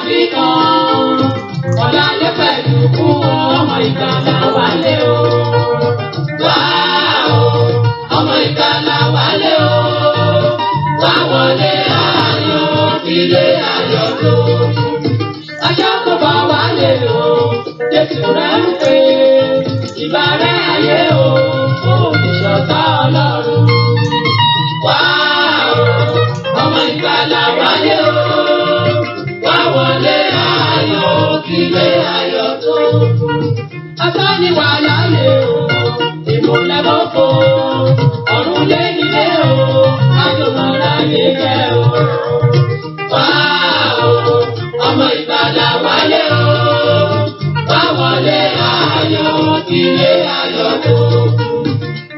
bí kan. Ọ̀làlẹ́ pẹ̀lú kú ọmọ ìgbàlà wálé o. Wá o, ọmọ ìgbàlà wálé o. Wá wọlé ayọ̀, ilé ayọ̀ tó. Aṣọ tó bá wálé o, Jésù rẹ̀ ń pè é. Ìbàrẹ̀ ayé o, olùṣọ́tà Ọlọ́run. Wá o, ọmọ ìgbàlà wálé o. Wá wọlé ayọ̀, ilé ayọ̀ tó. Asọ́ni wà láyé o, ìmúlẹ̀ mọ́kò. Ọ̀run lé nílé o, àjùmọ̀lá yé jẹ́ o. Wá o, ọmọ ìgbàlà wálé o. Wá wọlé ayọ̀, ilé ayọ̀ tó.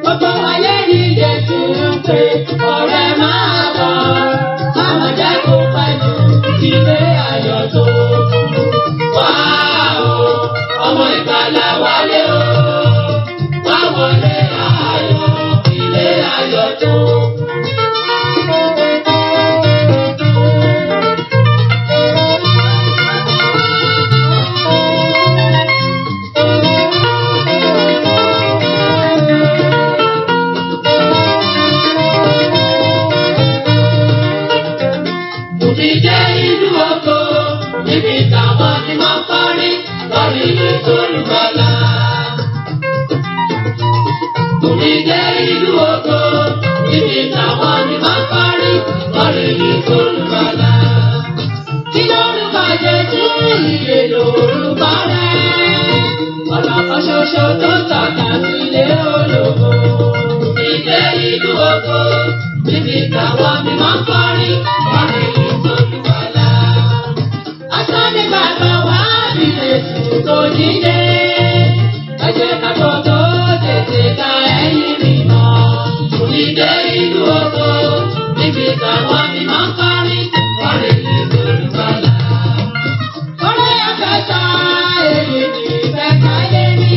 Gbogbo ayé ní Jésù ń pè, ọ̀rẹ́ máa bọ̀. Máma jẹ́ kó pẹ́ jù, ilé ayọ̀ tó. Wá o, ọmọ ìgbàlà wálé o. Wá wọlé ayọ̀, ilé ayọ̀ tó. Òdìjẹ́ ìlú oko, níbi táwọn ti máa ń kọrin, lórí ètò olùgbàlà. Òdìjẹ́ ìlú oko, níbi táwọn ti máa ń kọrin, lórí ètò olùgbàlà. Kí lórúkọ Jésù ìyè lórúkọ rẹ̀, ọ̀nà kan ṣoṣo tó tọ́ka sílé ológo. Òdìjẹ́ ìlú oko, níbi táwọn ti máa ń kọrin, lórí ètò olùgbàlà. Asọ́ni bàbá wa bí Jésù tó jíde. Ẹ jẹ́ ká gbọ́dọ̀ tètè ka ẹ̀yìn mímọ́. Òdìjẹ́ ìlú oko, níbi táwọn ti máa ń kọrin, lórí ètò olùgbàlà. Orí afẹ́ta èyí ni ìfẹ́ káyé mi.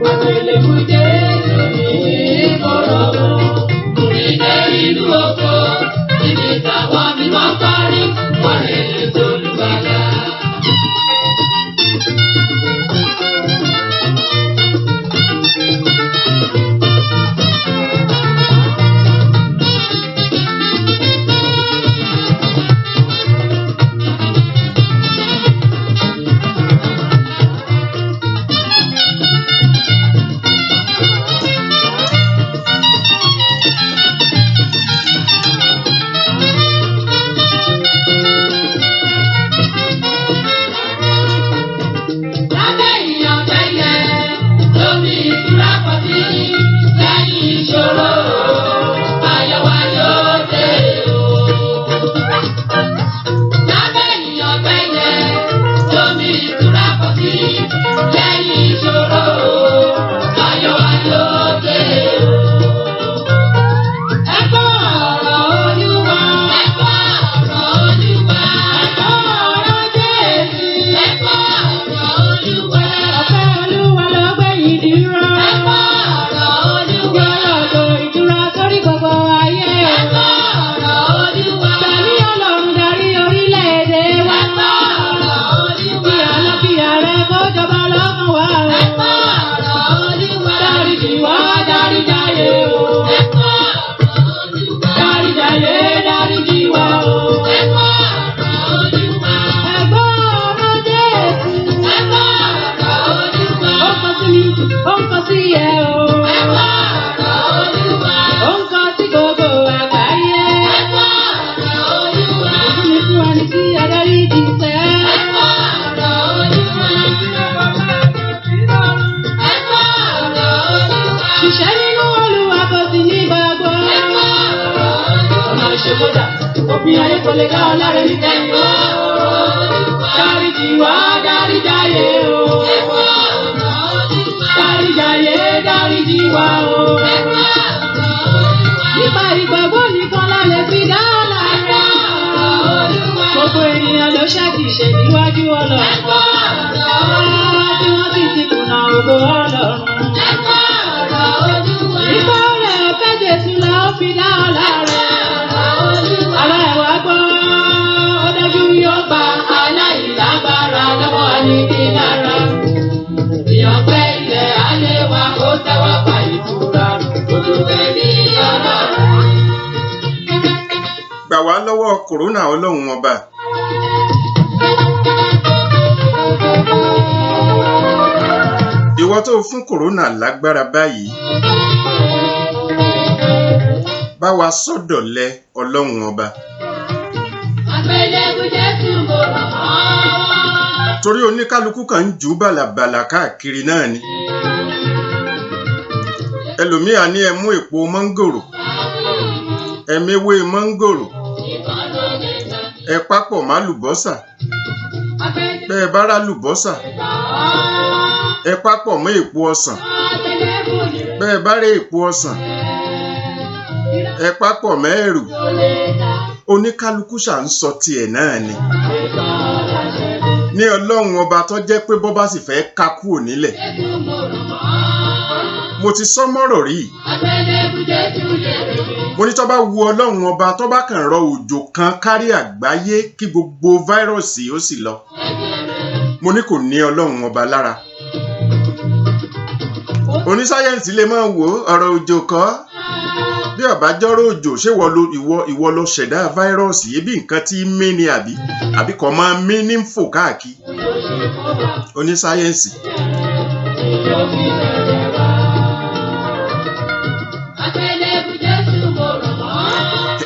Àgbélébù Jésù ní ìkóró. Òdìjẹ́ ìlú oko, níbi táwọn ti máa ń kọrin, lórí ètò olùgbàlà. Lábẹ́ ìyànjẹ́ yẹn, lómi ìtura pọ̀ sí, lẹ́yìn ìṣòro, ayọ̀ wa yóò dé o. Lábẹ́ ìyànjẹ́ yẹn, lómi ìtura pọ̀ sí, lẹ́yìn ìṣòro, ayọ̀ wa yóò dé o. Ẹ gbọ́ ọ̀rọ̀ Olúwa. Ẹ gbọ́ ọ̀rọ̀ Olúwa. Ẹ gbọ́ ọ̀rọ̀ Jésù. Ẹ gbọ́ ọ̀rọ̀ Olúwa. Ọ̀pẹ Olúwa ló gbé yìí dúró. Ẹ gbọ́ ọ̀rọ̀ Olúwa. Yọ̀rọ̀ ìtura sórí gbogbo ayé. Ẹ gbọ́ ọ̀rọ̀ Olúwa. Darí Ọlọ́run, darí orílẹ̀-èdè wa. Ẹ gbọ́ ọ̀rọ̀ Olúwa. Kí àlàáfíà rẹ̀ kó jọba lọ́kàn wa. Ẹ gbọ́ ọ̀rọ̀ Olúwa. Dáríjì wá, dáríjàyé o. Ẹ gbọ́ ọ̀rọ̀ Olúwa. Dáríjàyé, dáríjì wá o. Ẹ gbọ́ ọ̀rọ̀ Olúwa. Ẹ gbọ́ ọ̀rọ̀ Jésù. Ẹ gbọ́ ọ̀rọ̀ Olúwa. Ó ń kọ sí mi, ó ń kọ sí ẹ o. Ẹ gbọ́ ọ̀rọ̀ Olúwa. Ó ń kọ sí gbogbo àgbáyé. Ẹ gbọ́ ọ̀rọ̀ Olúwa. Ìfúnni fún ẹni tí adarí ti sẹ́. Ẹ gbọ́ ọ̀rọ̀ Olúwa. Ẹ gbọ́ ọ̀rọ̀ Olúwa. Ṣiṣẹ́ nínú Olúwa kò sí ní gbàgbọ́. Ẹ gbọ́ ọ̀rọ̀ Olúwa. Ọ̀nà ìṣèkọjà, òfin ayé kò lè dá ọ láre ní tẹ́lẹ̀. Ẹ gbọ́ ọ̀rọ̀ Olúwa. Dáríjì wá, dáríjàyé o. Ẹ gbọ́ ọ̀rọ̀ Olúwa. Dáríjàyé, dáríjì wá o. Ẹ gbọ́ ọ̀rọ̀ Olúwa. Nípa ìgbàgbọ́ nìkan la lè fi dá ọ láre. Ẹ gbọ́ ọ̀rọ̀ Olúwa. Gbogbo ènìyàn ló ṣàtìṣe níwájú Ọlọ́run. Ẹ gbọ́ ọ̀rọ̀ Olúwa. Tí wọ́n sì ti kùnà ògo Ọlọ́run. Ẹ gbọ́ ọ̀rọ̀ Olúwa. Nípa ọ̀rẹ́ ọ̀fẹ́ Jésù la ó fi dá ọ láre. Ẹ gbọ́ ọ̀rọ̀ Olúwa. Ara ẹ̀ wá gbọ́, ó dájú yóò gba aláìní. lọ́wọ́ kòrónà ọlọ́run ọba. Ìwọ tó fún kòrónà lágbára báyìí, bá wa sọ́dọ̀lẹ ọlọ́run ọba. Torí oníkálukú kan ń jù bàlàbàlà káàkiri náà ni. Ẹlòmíà ní ẹ mú èpo mọ́ngòrò, ẹ méwé mọ́ngòrò, ẹ papọ̀ má lùbọ́sà. Bẹ́ẹ̀ bá rá lùbọ́sà, ẹ papọ̀ mọ́ èpo ọsàn. Bẹ́ẹ̀ bá rí èpo ọsàn, ẹ papọ̀ mọ́ ẹ̀rù. Oníkálukú ṣà ń sọ tiẹ̀ náà ni. Ní ọlọ́run ọba tó jẹ́ pé bọ́ bá sì fẹ́ ká kúrò nílẹ̀. Mo ti sọ mọ́rọ̀ rí. Mo ní tó bá wu ọlọ́run ọba tó bá kàn rọ òjò kan kárí àgbáyé kí gbogbo fáírọ̀sì ó sì lọ. Mo ní kò ní ọlọ́run ọba lára. Onísáyẹ́ǹsì lè máa wò ọ̀rọ̀ òjò kọ́. Bí ọ̀bájọ́rọ̀ òjò ṣé ìwọ ló ṣẹ̀dá fáírọ̀sì ebi nǹkan tí mí ni àbí kò máa mí ní fò káàkiri. Onísáyẹ́ǹsì.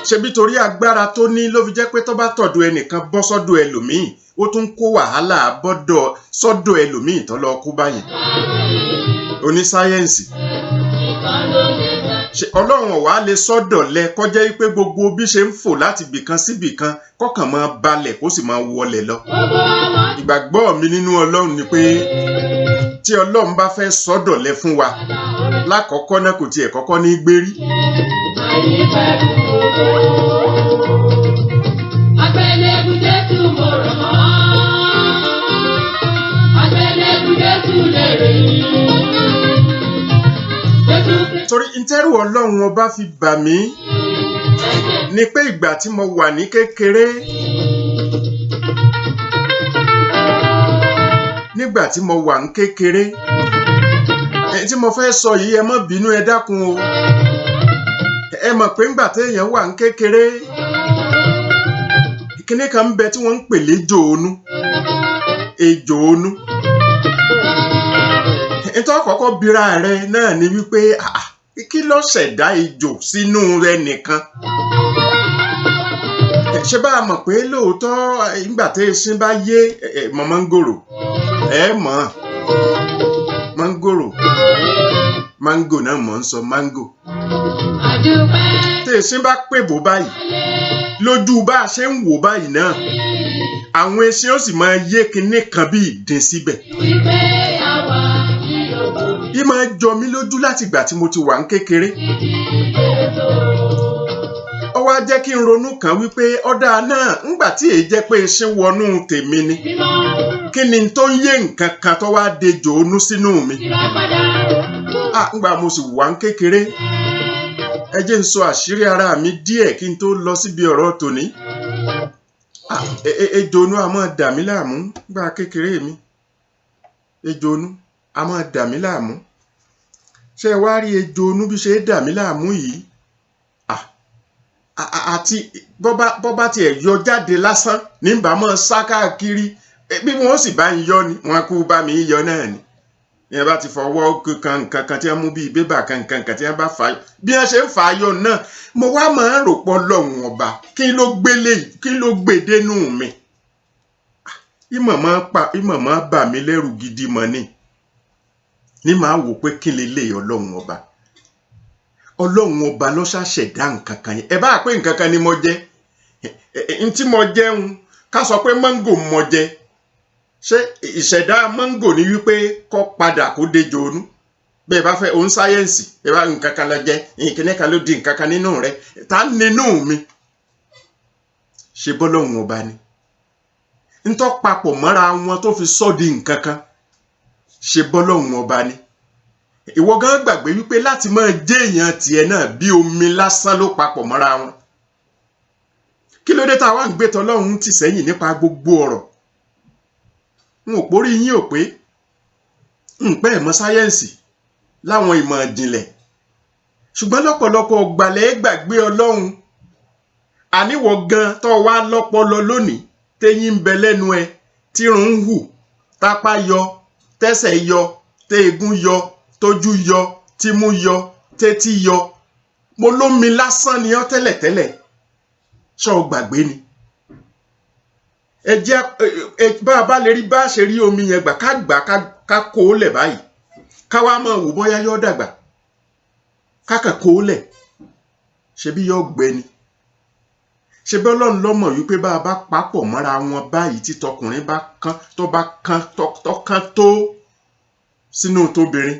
Ṣebí torí agbára tó ní ló fi jẹ́ pé tó bá tọ̀dọ̀ ẹnìkan bọ́ sọ́dọ̀ ẹlòmíì ó tún kó wàhálà bọ́dọ̀ sọ́dọ̀ ẹlòmíì tó lọ kú báyìí. Onísáyẹ́ǹsì. Ọlọ́run ọ̀wá lè sọ́dọ̀lẹ kọjá pé gbogbo bí ṣe ń fò láti bìkan sí bìkan kọ́kàn máa balẹ̀ kó sì máa wọlẹ̀ lọ. Ìgbàgbọ́ mi nínú Ọlọ́run ni pé tí Ọlọ́run bá fẹ́ sọ́dọ̀lẹ fún wa lákọ̀ọ́kọ́ náà kò tiẹ̀ kọ́kọ́ ní gbérí. Torí ìtẹ́rù Ọlọ́run ọba fi bà mí ni pé ìgbà tí mo wà ní kékeré, nígbà tí mo wà ní kékeré, tí mo fẹ́ sọ yìí ẹ má bínú ẹ dákun o. Ẹ mọ̀ pé ńgbà téèyàn wà ní kékeré, kíní kan ń bẹ tí wọ́n ń pè léjò onú. Ejò onú. Ìtọ́ àkọ́kọ́ bira rẹ náà ni wípé kí ló ṣẹ̀dá ejò sínú rẹ nìkan. Ṣé bá a mọ̀ pé lóòótọ́ ìgbà tí esin bá yé mọ́ mángòrò mọ̀ mángòrò mángò náà mọ̀ ń sọ mángò. Tí esin bá pèbò báyìí lójú bá a ṣe ń wò báyìí náà àwọn esin ó sì máa yé kinní kan bí ìdín síbẹ̀. Yí máa jọ mí lójú láti ìgbà tí mo ti wà ní kékeré. Ó wá jẹ́ kí n ronú kan wípé ọ̀dà náà ńgbà tí èyí jẹ́ pé esin wọnú tèmi ni kí ni tó ń yé nǹkan kan tó wá dejò onú sínú mi. Ńgbà mo sì wà ní kékeré, ẹ jẹ́ n sọ àṣírí ara mi díẹ̀ kí n tó lọ síbi ọ̀rọ̀ tòní. Ejò onú a máa dà mí láàmú nígbà kékeré mi. Ejò onú a máa dà mí láàmú. Ṣé ẹ wá rí ejò onú bí ṣe dà mí láàmú yìí? Àti bọ́bá tiẹ̀ yọ jáde lásán ní bá máa sá káàkiri bí wọ́n sì bá ń yọ ni wọ́n kú bá mi yọ náà ni. Ìyẹn bá ti fọwọ́ kan nǹkan kan tí wọ́n mú bíi bébà kan nǹkan kan tí wọ́n bá fà á bí wọ́n ṣe ń fà á yọ náà mo wá máa ń rò pọ̀ lọ́hùn ọba kí ló gbé dénú mi. Ìmọ̀ máa bà mí lẹ́rù gidi mọ́ ni. Ní máa wò pé kí lè lè ọlọ́run ọba. Ọlọ́run ọba ló ṣàṣẹ̀dá nǹkan kan yẹn. Ẹ bá pé nǹkan kan ni mo jẹ. Ntí mo jẹun ká sọ pé mángò mo jẹ. Ṣé ìṣẹ̀dá mángò ni wípé kó padà kó dejò onú? Bẹ́ẹ̀ bá fẹ́ òun sáyẹ́ǹsì, ẹ bá nǹkan kan lọ jẹ, ìkíní kan ló di nǹkan kan nínú rẹ̀. Ta nínú mi? Ṣé bọ́lọ́run ọba ni? Ntọ́ papọ̀ mọ́ra wọn tó fi sọ́ di nǹkan kan. Ṣé bọ́lọ́run ọba ni? Ìwọ gan gbàgbé wípé láti máa jẹ́ èèyàn tiẹ̀ náà bí omi lásán ló papọ̀ mọ́ra wọn. Kí ló dé tá a wá ń gbé tọlọ́run tì sẹ́yìn nípa gbogbo ọ̀rọ̀? N ò pórí yín ò pé n pẹ́ ẹ̀mọ́ sáyẹ́ǹsì láwọn ìmọ̀ ìjìnlẹ̀. Ṣùgbọ́n lọ́pọ̀lọpọ̀ ọ̀gbàlẹ̀ gbàgbé ọlọ́run. àníwọ̀ gan tó wá lọ́pọlọ lónìí téyín ń bẹ lẹ́nu ẹ tírun ń hù tápá yọ tẹ́sẹ̀ yọ téegun yọ tójú yọ tímú yọ tétí yọ mo lómi lásán ni ọ́ tẹ́lẹ̀tẹ́lẹ̀ ṣó gbàgbé ni ẹ jẹ́ bá a bá lè rí bá a ṣe rí omi yẹn gbà ká kó o lẹ̀ báyìí ká wá máa wò bóyá yóò dàgbà ká kàn kó o lẹ̀ ṣebí yóò gbẹ ni ṣebí Ọlọ́run ló mọ̀ wípé bá a bá papọ̀ mọ́ra wọn báyìí tí tọkùnrin bá kán tó bá kán tọkàn tó sínú tóbìnrin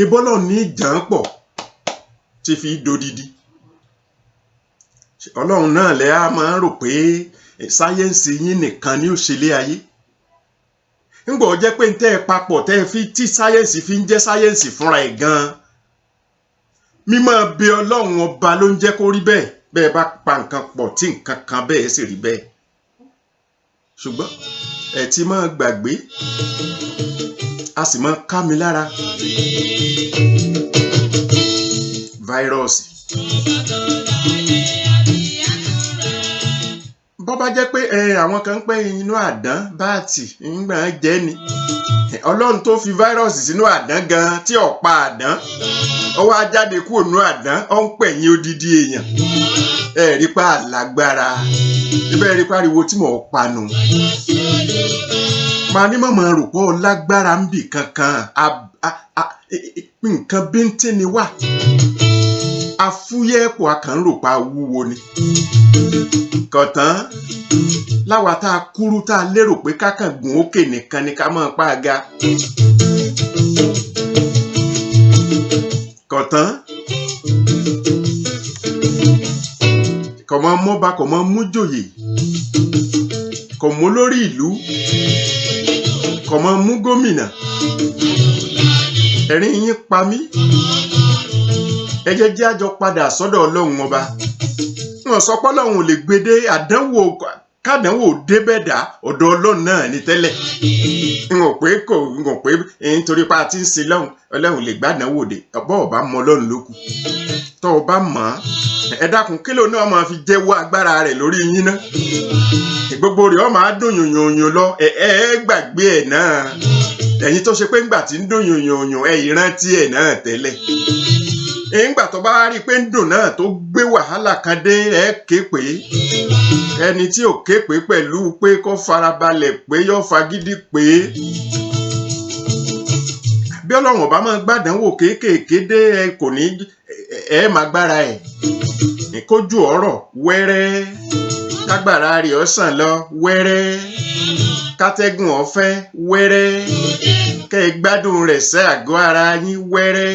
ìbọ́lọ̀ ní ìjàn pọ̀ tí fi dodidi Ọlọ́run náà lẹ́ á máa ń rò pé sáyẹ́ǹsì yín nìkan ni ó ṣe lé ayé ńgbọ́ jẹ́ pé ń tẹ́ ẹ papọ̀ tẹ́ ẹ fi tí sáyẹ́ǹsì fi ń jẹ́ sáyẹ́ǹsì fúnra ẹ̀ gan-an mímọ́ bí Ọlọ́run ọba ló ń jẹ́ kó rí bẹ́ẹ̀ bẹ́ẹ̀ bá pa nǹkan pọ̀ tí nǹkan kan bẹ́ẹ̀ sì rí bẹ́ẹ̀ ṣùgbọ́n ẹ ti máa gbàgbé a sì máa ká mi lára fáírọ́ọ̀sì bọ́ bá jẹ́ pé àwọn kan ń pẹ́ inú àdán báàtì ńgbà jẹ́ ni Ọlọ́run tó fi fáírọ́ọ̀sì sínú àdán gan tí ó pa àdán ó wá jáde kúrò nínú àdán ó ń pẹ̀yìn odidi èèyàn rí pa lágbára ibẹ̀ rí pariwo tí mò ń panu máa ní mọ̀mọ́ rò pọ̀ lágbára ń bì kankan nǹkan bíntín ni wà afúyẹ́ ẹ̀pọ̀ akànròpá wúwo ni kọ̀tán láwa tá a kúrú tá a lérò pé kákàn gùn òkè nìkan ni ká máa pa àga kọ̀tán kò mọ mọ́ba kò mọ mújòyè kò mú lórí ìlú kò mọ mú gómìnà ẹ̀rín yín pa mí ẹ jẹ́ àjọ padà sọ́dọ̀ Ọlọ́run ọba wọn sọ pé Ọlọ́run ò lè gbede àdánwò kádánwò débẹ̀dá ọ̀dọ̀ Ọlọ́run náà ní tẹ́lẹ̀ n ò pé nítorí pa àti ń sin Ọlọ́run lè gbàdánwò dé ọ̀bọ̀ ọba mọ Ọlọ́run lókù tó o bá mọ̀ ẹ dákun kílò náà máa fi jẹ́wọ́ agbára rẹ̀ lórí yín náà gbogbo rẹ̀ ó máa dùn yònyònyò lọ ẹ gbàgbé ẹ̀ náà ẹ̀yin tó ṣe pé ńgbà tí ń dùn yònyònyò ẹ ìrántí ẹ̀ náà tẹ́lẹ̀ ńgbà tó bá rí i pé ń dùn náà tó gbé wàhálà kan dé ẹ ké pé ẹni tí ò ké pé pẹ̀lú pé kó farabalẹ̀ pé yóò fagídí pé bí Ọlọ́run ọba máa gbàdánwò kéékèèké dé ẹ kò ní ẹ máa gbára ẹ kójú ọ̀rọ̀ wẹ́rẹ́ kágbára rẹ̀ ó sàn lọ wẹ́rẹ́ kátẹ́gùn ọ̀fẹ́ wẹ́rẹ́ kẹ́ ẹ gbádùn rẹ̀ sẹ́ àgọ́ ara yín wẹ́rẹ́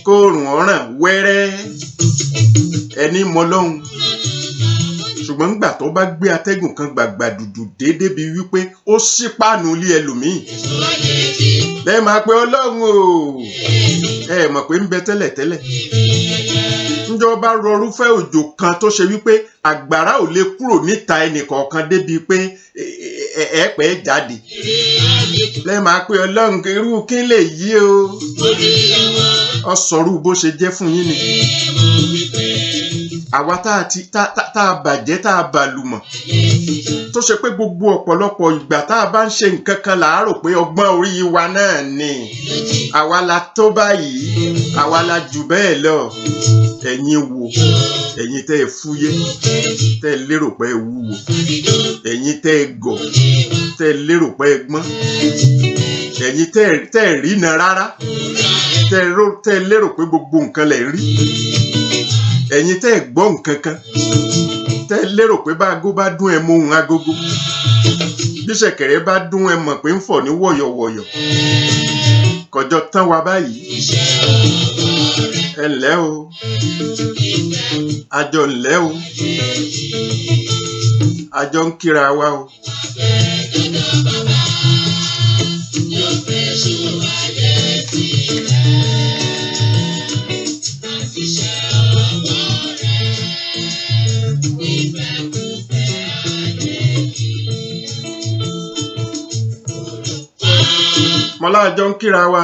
kóòrùn ọ̀ràn wẹ́rẹ́ ẹni mọ Ọlọ́run ṣùgbọ́n nígbà tó bá gbé atẹ́gùn kan gbàgbà dùdù déédéé bíi wípé ó ṣí páànù ilé ẹlòmíì lẹ́ẹ̀ máa pe Ọlọ́run o ẹ mọ̀ pé ń bẹ tẹ́lẹ̀tẹ́lẹ̀ ńjọba rọrúfẹ́ òjò kan tó ṣe wípé àgbàrá ò lè kúrò níta ẹnìkọ̀ọ̀kan débi pé ẹ̀ẹ́pẹ́ jáde lẹ́ẹ̀ máa pe Ọlọ́run irú kí lè yí o ọ sọ̀rọ̀ bó ṣe jẹ́ fún yín ni àwa tá a bàjẹ́ tá a bàlùmọ̀ tó ṣe pé gbogbo ọ̀pọ̀lọpọ̀ ìgbà tá a bá ń ṣe nǹkan kan là á rò pé ọgbọ́n orí wa náà ni àwa la tó báyìí àwa la jù bẹ́ẹ̀ lọ ẹ̀yin wo ẹ̀yin tẹ́ ẹ fúyẹ́ tẹ́ ẹ lérò pé ẹ wúwo ẹ̀yin tẹ́ ẹ gọ̀ tẹ́ ẹ lérò pé ẹ gbọ́n ẹ̀yin tẹ́ ẹ rí na rárá tẹ́ ẹ lérò pé gbogbo nǹkan lẹ̀ rí ẹ̀yin tẹ́ ẹ gbọ́ nǹkan kan tẹ́ ẹ lérò pé bá aago bá dún ẹ móhun agogo bí ṣẹ̀kẹ̀rẹ̀ bá dún ẹ mọ̀ pé ń fọ̀ ní wọ̀yọ̀wọ̀yọ̀ kọjọ tán wa báyìí ẹ ǹlẹ́ o àjọ ǹlẹ́ o àjọ ń kíra wa o. mọ́lá àjọ ń kíra wa.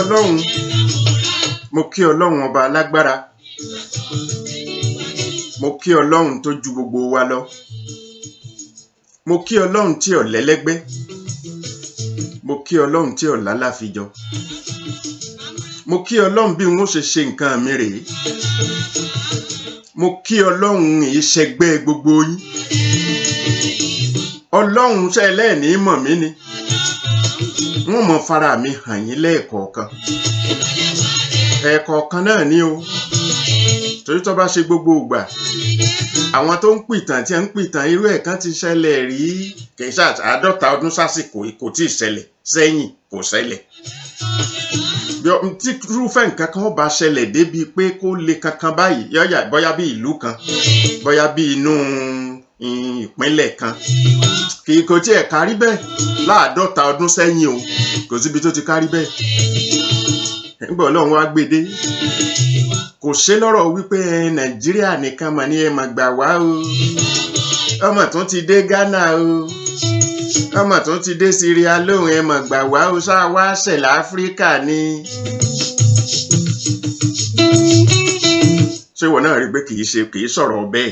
Ọlọ́run, mo kí Ọlọ́run ọba alágbára, mo kí Ọlọ́run tó ju gbogbo wa lọ, mo kí Ọlọ́run tí ò lẹ́lẹ́gbẹ́, mo kí Ọlọ́run tí ò lálàfijọ, mo kí Ọlọ́run bí wọ́n ṣe nǹkan mi rèé, mo kí Ọlọ́run ìṣẹ́gbẹ́ gbogbo yín, Ọlọ́run ṣẹlẹ̀ ní mọ̀ mí ni, wọ́n mọ fara mi hàn yín lẹ́ẹ̀kọ̀ọ̀kan, ẹ̀ẹ̀kọ̀ọ̀kan náà ni o, torí tó bá ṣe gbogbo ìgbà àwọn tó ń pìtàn tí ń pìtàn irú ẹ̀ kan ti ṣẹlẹ̀ rí kìí ṣe 50 ọdún sásìkò kò tí ì ṣẹlẹ̀ sẹ́yìn kò ṣẹlẹ̀. Tí irúfẹ́ nǹkan kan bá ṣẹlẹ̀ débi pé kó le kankan báyìí yọ́yà bóyá bí ìlú kan bóyá bí inú ìpínlẹ̀ kan kò tí ẹ̀ kárí bẹ́ẹ̀ 50 ọdún sẹ́yìn o, kò síbi tó ti kárí bẹ́ẹ̀. Nígbà Ọlọ́run wá gbèdé kò ṣe lọ́rọ̀ wípé Nàìjíríà nìkan mà ní ẹ mà gbà wá o, ọmọ tó ti dé Ghana o, ọmọ tó ti dé Syria lóhùn ẹ mà gbà wá o, ṣáà wá ṣẹlẹ̀ Áfíríkà ni. Ṣé ìwọ náà rí pé kìí sọ̀rọ̀ bẹ́ẹ̀?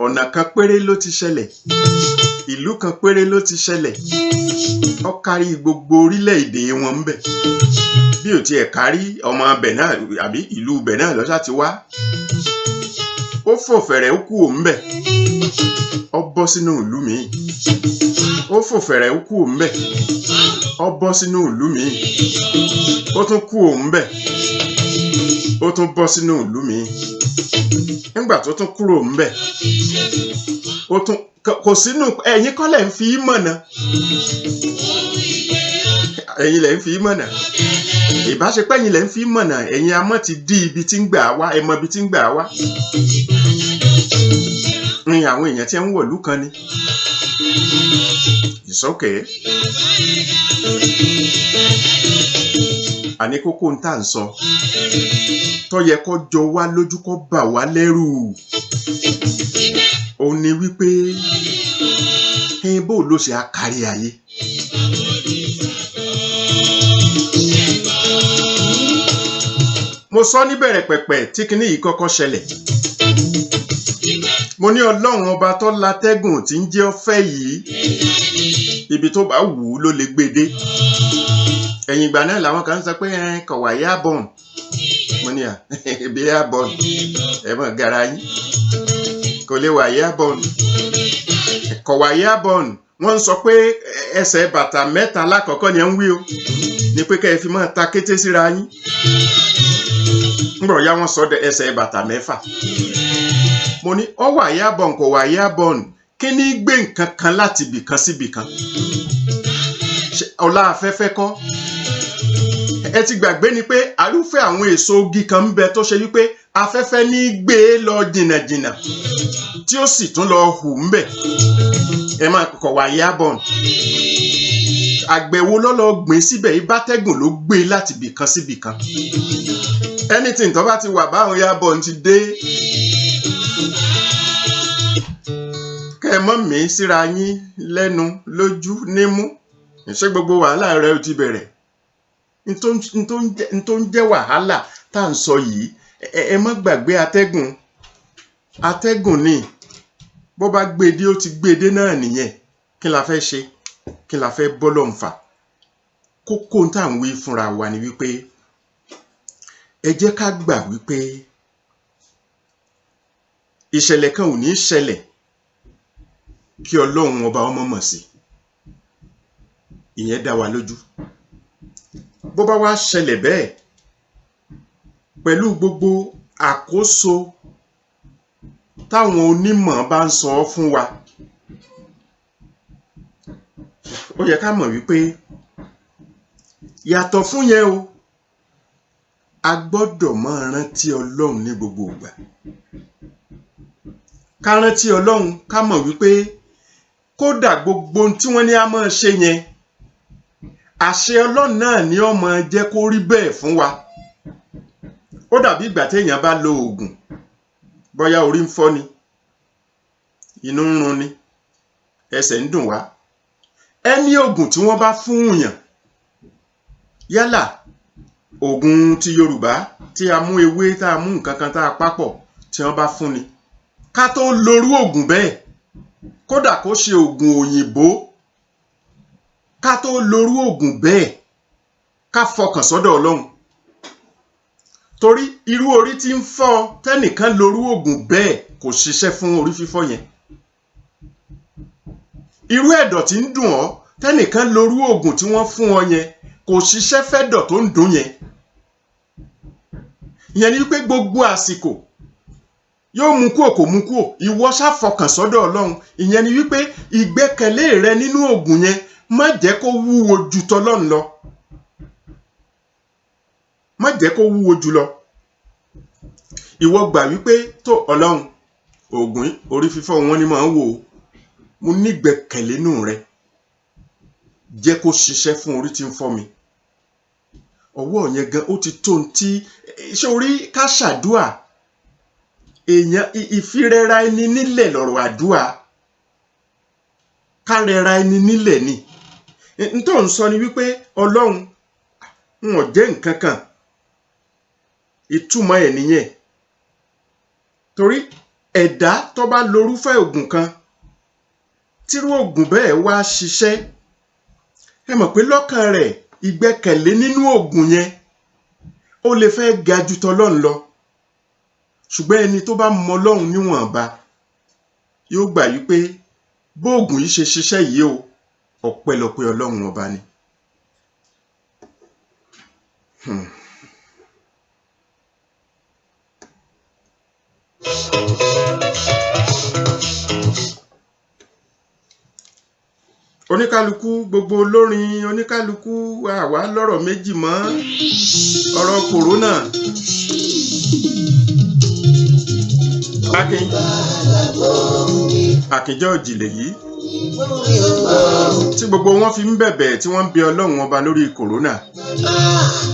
Ọ̀nà kan péré ló ti ṣẹlẹ̀, ìlú kan péré ló ti ṣẹlẹ̀, ó kárí gbogbo orílẹ̀-èdè wọn ń bẹ̀. Bí ò tiẹ̀ kárí ọmọ abẹ̀ náà àbí ìlú bẹ̀ náà lọ́sà ti wá, ó fò fẹ̀rẹ̀ ó kú òun bẹ̀, ó bọ́ sínú ìlú mi, ó fò fẹ̀rẹ̀ ó kú òun bẹ̀, ó bọ́ sínú ìlú mi, ó tún kú òun bẹ̀, ó tún bọ́ sínú ìlú mi. Nígbà tó tún kúrò ń bẹ̀, ó tún kò sínú ẹ̀yin kọ́ lẹ̀ ń fi í mọ̀nà, ẹ̀yin lẹ̀ ń fi í mọ̀nà, ìbáṣepẹ́ ẹ̀yin lẹ̀ ń fi í mọ̀nà, ẹ̀yin amọ̀ ti dí ibi tí ń gbà wá, ẹ mọ ibi tí ń gbà wá. Ní àwọn èèyàn tí ń wọ̀lú kan ni ìsọ́kẹ́ àní kókó ń tà ń sọ tó yẹ kó jọ wá lójú kó bà wá lẹ́rù, òun ni wípé bó ló ṣe àkárí ayé. Mo sọ níbẹ̀rẹ̀ pẹ̀pẹ̀ tí kinní yìí kọ́kọ́ ṣẹlẹ̀, mo ní Ọlọ́run ọba tó látẹ́gùn tí ń jẹ́ ọ̀fẹ́ yìí, ibi tó bá wù ú ló lè gbé dé. Ẹ̀yìn ìgbà náà làwọn kan sọ pé kò wá Airborne, mo ní ibi Airborne ẹ mọ̀ gara yín, kò lè wá Airborne, kò wá Airborne. Wọ́n ń sọ pé ẹsẹ̀ bàtà 3 lákọ̀ọ́kọ́ ni ẹ ń wí o, ní pé kẹ́ ẹ fi máa ta kété síra yín. Ngbọ̀ ya wọ́n sọ ẹsẹ̀ bàtà 6. Mo ní ó wá Airborne kò wá Airborne, kí ní gbé nǹkan kan láti ibìkan sí ibìkan? Ọlá afẹ́fẹ́ kọ́? Ẹ ti gbàgbé ni pé arúfẹ́ àwọn èso igi kan ń bẹ tó ṣe wípé afẹ́fẹ́ ní gbé lọ jìnnàjìnnà tí ó sì tún lọ hù ń bẹ̀. Ẹ máa kọ̀ wá Airborne. Àgbẹ̀wò lọ́lọ́ gbìn síbẹ̀, ìbátẹ́gùn ló gbé láti ibìkan sí ibìkan. Anything tó bá ti wà báwọn Airborne ti dé. Kẹ́ mọ́ mi síra yín lẹ́nu lójú nímú, ṣé gbogbo wàhálà rẹ ó ti bẹ̀rẹ̀? N tó ń jẹ́ wàhálà tá à ń sọ yìí, ẹ má gbàgbé atẹ́gùn ni, bó bá gbèdé ó ti gbèdé náà nìyẹn. Kí la fẹ́ ṣe? Kí la fẹ́ bọ́lọ̀ ń fà? Kókó tá à ń wí fúnra wa ni wípé ẹ jẹ́ ká gbà wípé ìṣẹ̀lẹ̀ kan ò ní ṣẹlẹ̀ kí Ọlọ́run ọba ọmọ mọ̀ sí. Ìyẹn dá wa lójú. Bó bá wá ṣẹlẹ̀ bẹ́ẹ̀ pẹ̀lú gbogbo àkóso táwọn onímọ̀ bá ń sọ fún wa, ó yẹ ká mọ̀ wípé yàtọ̀ fún yẹn o, a gbọ́dọ̀ máa rántí Ọlọ́run ní gbogbo ìgbà. Ká rántí Ọlọ́run, ká mọ̀ wípé kódà gbogbo tí wọ́n ní a máa ṣe yẹn, àṣẹ Ọlọ́run náà ni ó máa jẹ́ kó rí bẹ́ẹ̀ fún wa. Ó dàbí ìgbà téèyàn bá lo oògùn, bóyá orí ń fọ́ ni, inú ń run ni, ẹsẹ̀ ń dùn wá. Ẹni oògùn tí wọ́n bá fún yàn yálà oògùn ti Yorùbá tí a mú ewé tá a mú nǹkan kan tá a papọ̀ tí wọ́n bá fún ni ká tó lorú oògùn bẹ́ẹ̀ kódà kó ṣe oògùn òyìnbó ká tó lorú oògùn bẹ́ẹ̀ ká fọkàn sọ́dọ̀ Ọlọ́run torí irú orí tí ń fọ́ tẹ́nìkan lorú oògùn bẹ́ẹ̀ kò ṣiṣẹ́ fún orí fífọ́ yẹn irú ẹ̀dọ̀ tí ń dùn ọ́ tẹ́nìkan lorú oògùn tí wọ́n fún ọ yẹn kò ṣiṣẹ́ fẹ́dọ̀ tó ń dùn yẹn ìyẹn ni wípé gbogbo àsìkò yóò mú kúò kò mú kúò ìwọ ṣá fọkàn sọ́dọ̀ Ọlọ́run ìyẹn ni wípé ìgbẹ́kẹ̀lé rẹ nínú oògùn yẹn má jẹ́ kó wúwo ju tọlọ́run lọ má jẹ́ kó wúwo jù lọ ìwọ gbà wípé tó Ọlọ́run oògùn orí fífọ́ wọn ni máa ń wò ó mo nígbẹ́kẹ̀lé nínú rẹ jẹ́ kó ṣiṣẹ́ fún orí tí ń fọ́ mi ọwọ́ yẹn gan ó ti tó ń tí sórí ká ṣàdúà èèyàn ìfirẹra ẹni nílẹ̀ lọ̀rọ̀ àdúà ká rẹra ẹni nílẹ̀ ni n tó ń sọ ni wípé Ọlọ́run wọn jẹ́ nǹkan kan ìtumọ̀ ẹ̀ nìyẹn torí ẹ̀dá tó bá lorúfẹ́ oògùn kan tírú oògùn bẹ́ẹ̀ wá ṣiṣẹ́ ẹ mọ̀ pé lọ́kàn rẹ̀ ìgbẹ́kẹ̀lé nínú oògùn yẹn ó lè fẹ́ ga ju tọlọ́run lọ ṣùgbọ́n ẹni tó bá mọ Ọlọ́run níwọ̀nba yóò gbà wípé bóògùn yìí ṣe ṣiṣẹ́ yìí o ọpẹ́lọpẹ́ Ọlọ́run ọba ni. Oníkálukú gbogbo olórin oníkálukú àwa lọ́rọ̀ méjì mọ́ ọ̀rọ̀ kòrónà Àkìnjọ́ òjìlẹ̀ yìí tí gbogbo wọn fi ń bẹ̀bẹ̀ tí wọ́n ń bẹ Ọlọ́run ọba lórí kòrónà.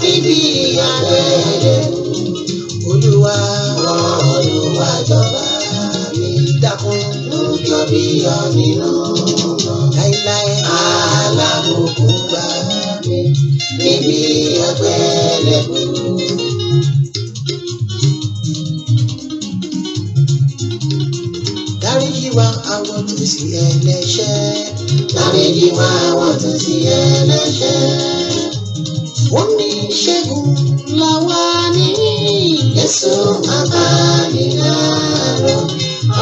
Níbi àgbẹ̀rẹ̀ Olúwa jọba mi dákun lójó bí ọ nínú láíláí alábòkú gbà mí níbi àgbẹ̀rẹ̀ dáríjì wá àwọn tó sí ẹlẹ́ṣẹ̀ dáríjì wá àwọn tó sí ẹlẹ́ṣẹ̀ oníṣègùn làwa ní Jésù abániláró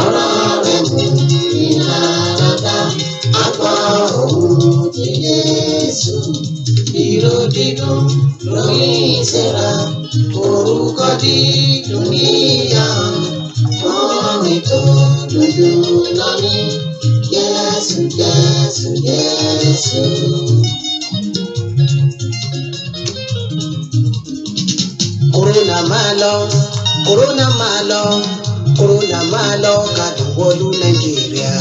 ọ̀rọ̀ rẹ̀ mú ìlànà àgbà òun ti Jésù ìró dídùn lórí ìṣẹ̀ra orúkọ dídùn níyà orin tó dúdú lọ́ní Jésù Jésù Jésù. Corona máa lọ, Corona máa lọ, Corona máa lọ, kádùn wọlú Nàìjíríà.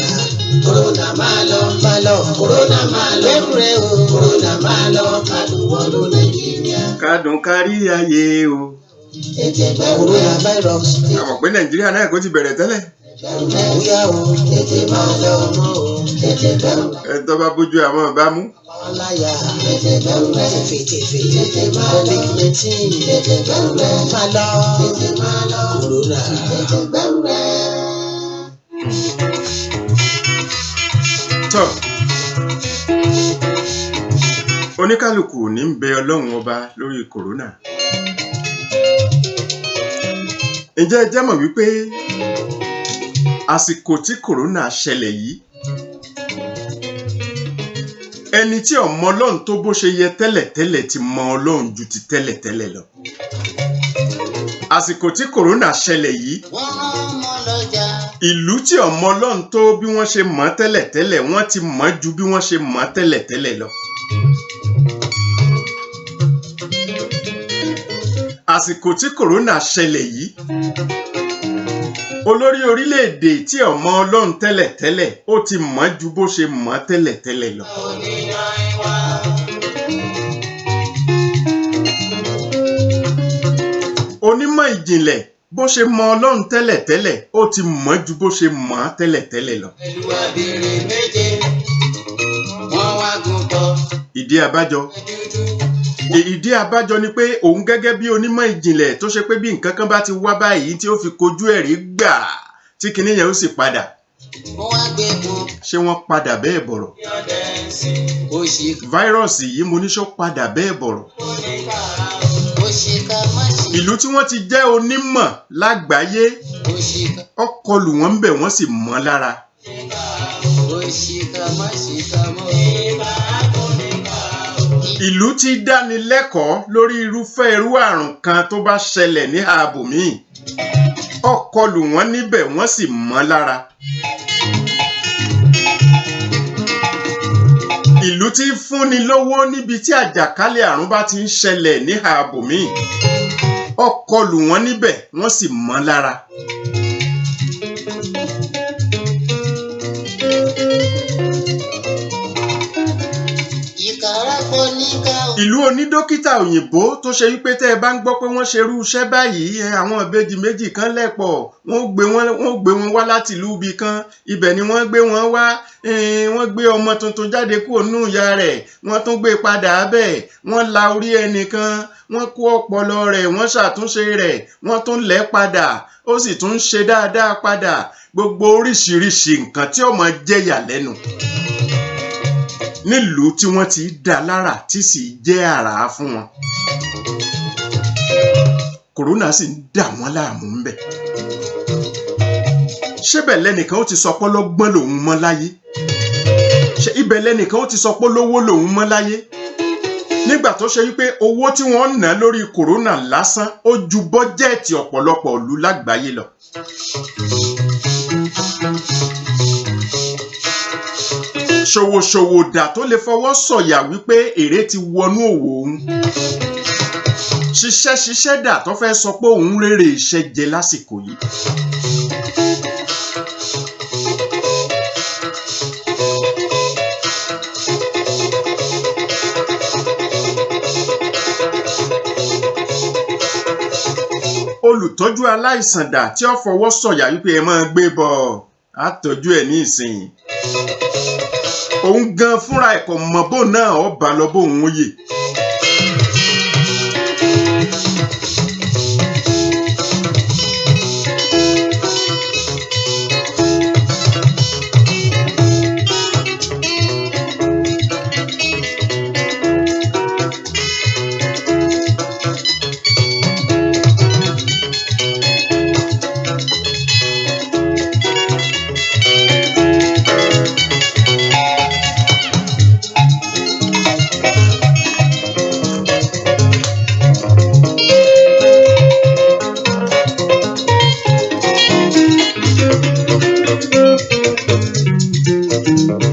Corona máa lọ, Corona máa lọ, lẹ́rùrẹ́ o. Corona máa lọ, kádùn wọlú Nàìjíríà. Kádùn kárí ayé o. Tètè bẹ̀rù coronavirus. Àmọ̀ pé Nàìjíríà náà kò ti bẹ̀rẹ̀ tẹ́lẹ̀. Bóyá o, tètè máa lọ mọ́ o, tètè bẹ̀rù. Ẹ tó bá bójú àwọn ìbámu. Ọláyà tètè bẹ̀rù rẹ̀ tèfètèfè tètè máa lọ COVID-19 tètè bẹ̀rù rẹ̀ máa lọ tètè máa lọ corona tètè bẹ̀rù rẹ̀. Tọ́ oníkálukú ní ń bẹ Ọlọ́run ọba lórí kòrónà. Ǹjẹ́ ẹ jẹ́ mọ̀ wípé àsìkò tí kòrónà ṣẹlẹ̀ yìí ẹni tí ò mọ Ọlọ́run tó bó ṣe yẹ tẹ́lẹ̀tẹ́lẹ̀ ti mọ Ọlọ́run ju ti tẹ́lẹ̀tẹ́lẹ̀ lọ. Àsìkò tí kòrónà ṣẹlẹ̀ yìí ìlú tí ò mọ Ọlọ́run tó bí wọ́n ṣe mọ̀ tẹ́lẹ̀tẹ́lẹ̀ wọ́n ti mọ̀ ju bí wọ́n ṣe mọ̀ tẹ́lẹ̀tẹ́lẹ̀ lọ. Àsìkò tí kòrónà ṣẹlẹ̀ yìí olórí orílẹ̀-èdè tí ò mọ Ọlọ́run tẹ́lẹ̀tẹ́lẹ̀ ó ti mọ̀ ju bó ṣe mọ̀ tẹ́lẹ̀tẹ́lẹ̀ lọ. Onímọ̀ ìjìnlẹ̀ bó ṣe mọ Ọlọ́run tẹ́lẹ̀tẹ́lẹ̀ ó ti mọ̀ ju bó ṣe mọ̀ tẹ́lẹ̀tẹ́lẹ̀ lọ. Pẹ̀lú abèrè méje wọ́n wá gùn bọ̀. Ìdí abájọ ìdí abájọ ni pé òun gẹ́gẹ́ bí onímọ̀ ìjìnlẹ̀ tó ṣe pé bí nǹkan kan bá ti wá báyìí tí ó fi kojú ẹ̀rí gbà tí kinní yẹn ó sì padà. Ṣé wọ́n padà bẹ́ẹ̀ bọ̀rọ̀? Fáírọ́ọ̀sì yìí mo ní ṣó padà bẹ́ẹ̀ bọ̀rọ̀? Ìlú tí wọ́n ti jẹ́ onímọ̀ lágbàáyé ó kọlù wọ́n bẹ̀ wọ́n sì mọ́ lára. Ìlú tí dáni lẹ́kọ̀ọ́ lórí irúfẹ́ irú àrùn kan tó bá ṣẹlẹ̀ ní ààbò míì ó kọlù wọ́n níbẹ̀ wọ́n sì mọ́ lára. Ìlú tí fúnni lówó níbi tí àjàkálẹ̀ àrùn bá ti ń ṣẹlẹ̀ ní ààbò míì ó kọlù wọ́n níbẹ̀ wọ́n sì mọ́ lára. Ìlú onídókítà òyìnbó tó ṣe wípé tẹ́ ẹ bá ń gbọ́ pé wọ́n ṣerú iṣẹ́ báyìí àwọn ìbejì méjì kan lẹ́pọ̀ wọ́n gbé wọn wá láti ìlú ibì kan ibẹ̀ ni wọ́n gbé wọn wá wọ́n gbé ọmọ tuntun jáde kúrò nínú ìyá rẹ̀ wọ́n tún gbé padà bẹ́ẹ̀ wọ́n la orí ẹnìkan wọ́n kó ọpọlọ rẹ̀ wọ́n ṣàtúnṣe rẹ̀ wọ́n tún lẹ̀ padà ó sì tún ń ṣe dáadáa padà gbogbo oríṣiríṣi nǹkan tí ó máa jẹ́yà lẹ́nu nílùú tí wọ́n ti dá lára tí sì jẹ́ àrà fún wọn. Kòrónà sì ń dà wọ́n láàmú ń bẹ̀. Ṣé bẹ̀ lẹ́nìkan ó ti sọ pé ọlọ́gbọ́n lòun mọ́ láyé? Ṣé ibẹ̀ lẹ́nìkan ó ti sọ pé olówó lòun mọ́ láyé? Nígbà tó ṣe wípé owó tí wọ́n ń ná lórí kòrónà lásán ó ju bọ́jẹ́ẹ̀tì ọ̀pọ̀lọpọ̀ ìlú lágbàáyé lọ. Ṣòwòṣòwò dà tó lè fọwọ́ sọ̀yà wípé èrè ti wọnú òwò òun. Ṣiṣẹ́ dà tó fẹ́ sọ pé òun rere iṣẹ́ jẹ lásìkò yìí. Olùtọ́jú aláìsàn dà tí ó fọwọ́ sọ̀yà wípé ẹ máa gbé bọ̀ á tọ́jú ẹ̀ ní ìsìn. Òun gan fúnra ẹ̀kọ́ mọ̀ bó náà ó bá lọ bó òun yè.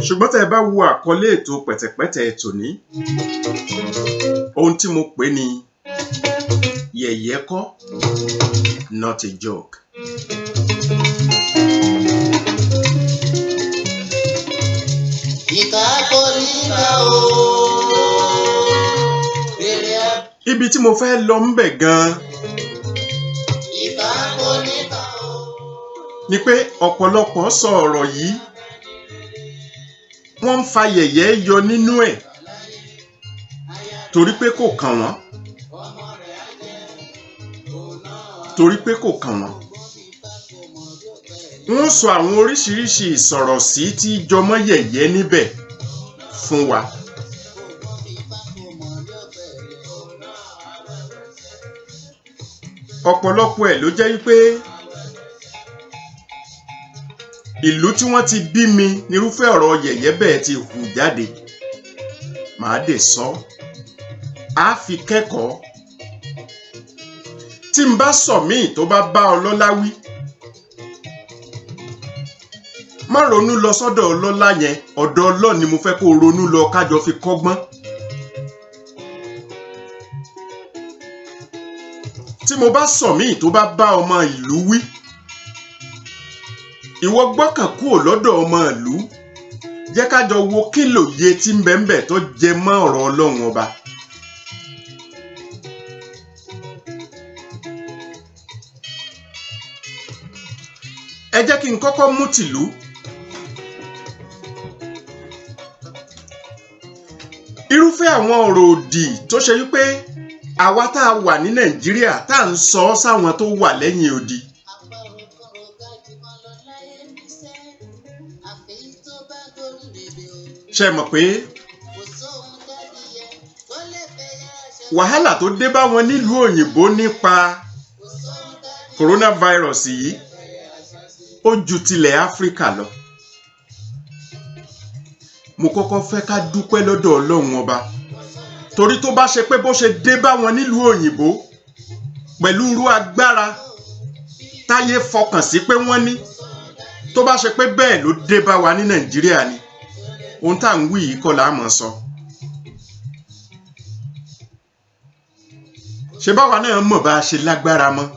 Ṣùgbọ́n tẹ́ ẹ bá wo àkọlé ètò pẹ̀tẹ̀pẹ̀tẹ̀ ètò ní ohun tí mo pè ní yẹ̀yẹ́ kọ́ not a joke. Ibi tí mo fẹ́ lọ ń bẹ̀ gan-an ni pé ọ̀pọ̀lọpọ̀ sọ ọ̀rọ̀ yìí wọ́n ń fa yẹ̀yẹ́ yọ nínú ẹ̀ torí pé kò kàn wọ́n. Wọ́n sọ àwọn oríṣiríṣi ìsọ̀rọ̀ sí tí jọmọ́ yẹ̀yẹ́ níbẹ̀ fún wa. Ọ̀pọ̀lọpọ̀ ẹ̀ ló jẹ́ wípé ìlú tí wọ́n ti bí mi nírúfẹ́ ọ̀rọ̀ yẹ̀yẹ́ bẹ́ẹ̀ ti hù jáde. Màá dé sọ á fi kẹ́kọ̀ọ́. Tí n bá sọ míì tó bá bá ọlọ́lá wí, má ronú lọ sọ́dọ̀ ọlọ́lá yẹn, ọ̀dọ̀ Ọlọ́run ni mo fẹ́ kó ronú lọ kájọ fi kọ́gbọ́n. Tí mo bá sọ míì tó bá bá ọmọ ìlú wí, ìwọ gbọ́kàn kúrò lọ́dọ̀ ọmọ ìlú, jẹ́ ká jọ wo kí lòye tí ń bẹ tó jẹ mọ́ ọ̀rọ̀ Ọlọ́run ọba. Ẹ jẹ́ kí n kọ́kọ́ mú tìlú. Irúfẹ́ fẹ́ àwọn ọ̀rọ̀ òdì tó ṣe wípé àwa tá a wà ní Nàìjíríà tá à ń sọ sáwọn tó wà lẹ́yìn odi. ṣe mọ̀ pé wàhálà tó dé bá wọn nílùú òyìnbó nípa coronavirus yìí ó ju tilẹ̀ Áfíríkà lọ. mo kọ́kọ́ fẹ́ ká dúpẹ́ lọ́dọ̀ Ọlọ́run ọba torí tó bá ṣe pé bó ṣe dé bá wọn nílùú òyìnbó pẹ̀lú irú agbára táyé fọkàn sí pé wọ́n ní, tó bá ṣe pé bẹ́ẹ̀ ló dé bá wa ní Nàìjíríà ni ohun tá à ń wí yìí kọ́ la mọ̀ sọ. ṣe báwa náà mọ̀ bá a ṣe lágbára mọ́,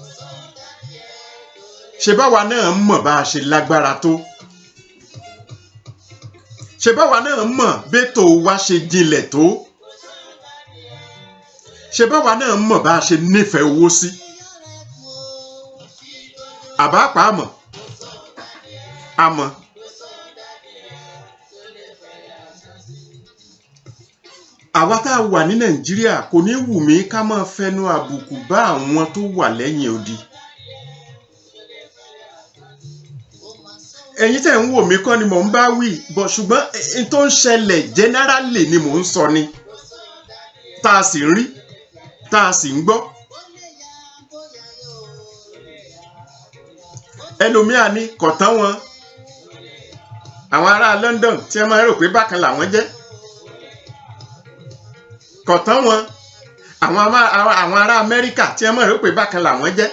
ṣe báwa náà mọ̀ bá a ṣe lágbára tó, ṣe báwa náà mọ̀ bétò wa ṣe jinlẹ̀ tó, ṣe báwa náà mọ̀ bá a ṣe nífẹ̀ẹ́ owó sí. àbá pa àmọ́ àmọ́ àwa tá a wà ní Nàìjíríà kò ní wù mí ká máa fẹnu àbùkù bá àwọn tó wà lẹ́yìn odi. ẹ̀yin tẹ́ ń wò mí kọ́ ni mò ń bá wí bọ̀ ṣùgbọ́n n tó ń ṣẹlẹ̀ generally ni mò ń sọ ni, tá a sì ń rí tá a sì ń gbọ́. ẹlòmíà ní kọ̀tán wọn àwọn ará London tí wọ́n máa rò pé bákan làwọn jẹ́, kọ̀tán wọn àwọn ará Amẹ́ríkà tí wọ́n máa rò pé bákan làwọn jẹ́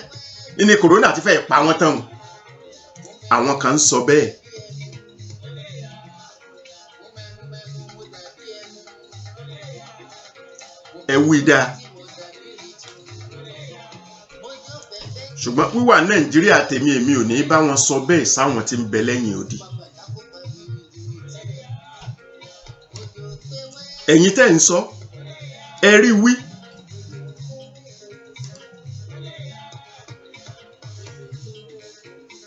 ní corona ti fẹ́ pa wọ́n tán. àwọn kan ń sọ bẹ́ẹ̀. ẹ wí dáa. ṣùgbọ́n wíwà Nàìjíríà tèmi èmi ò ní bá wọn sọ bẹ́ẹ̀ sáwọn tí ń bẹ lẹ́yìn odi. ẹ̀yin tẹ́ ń sọ ẹ rí wí.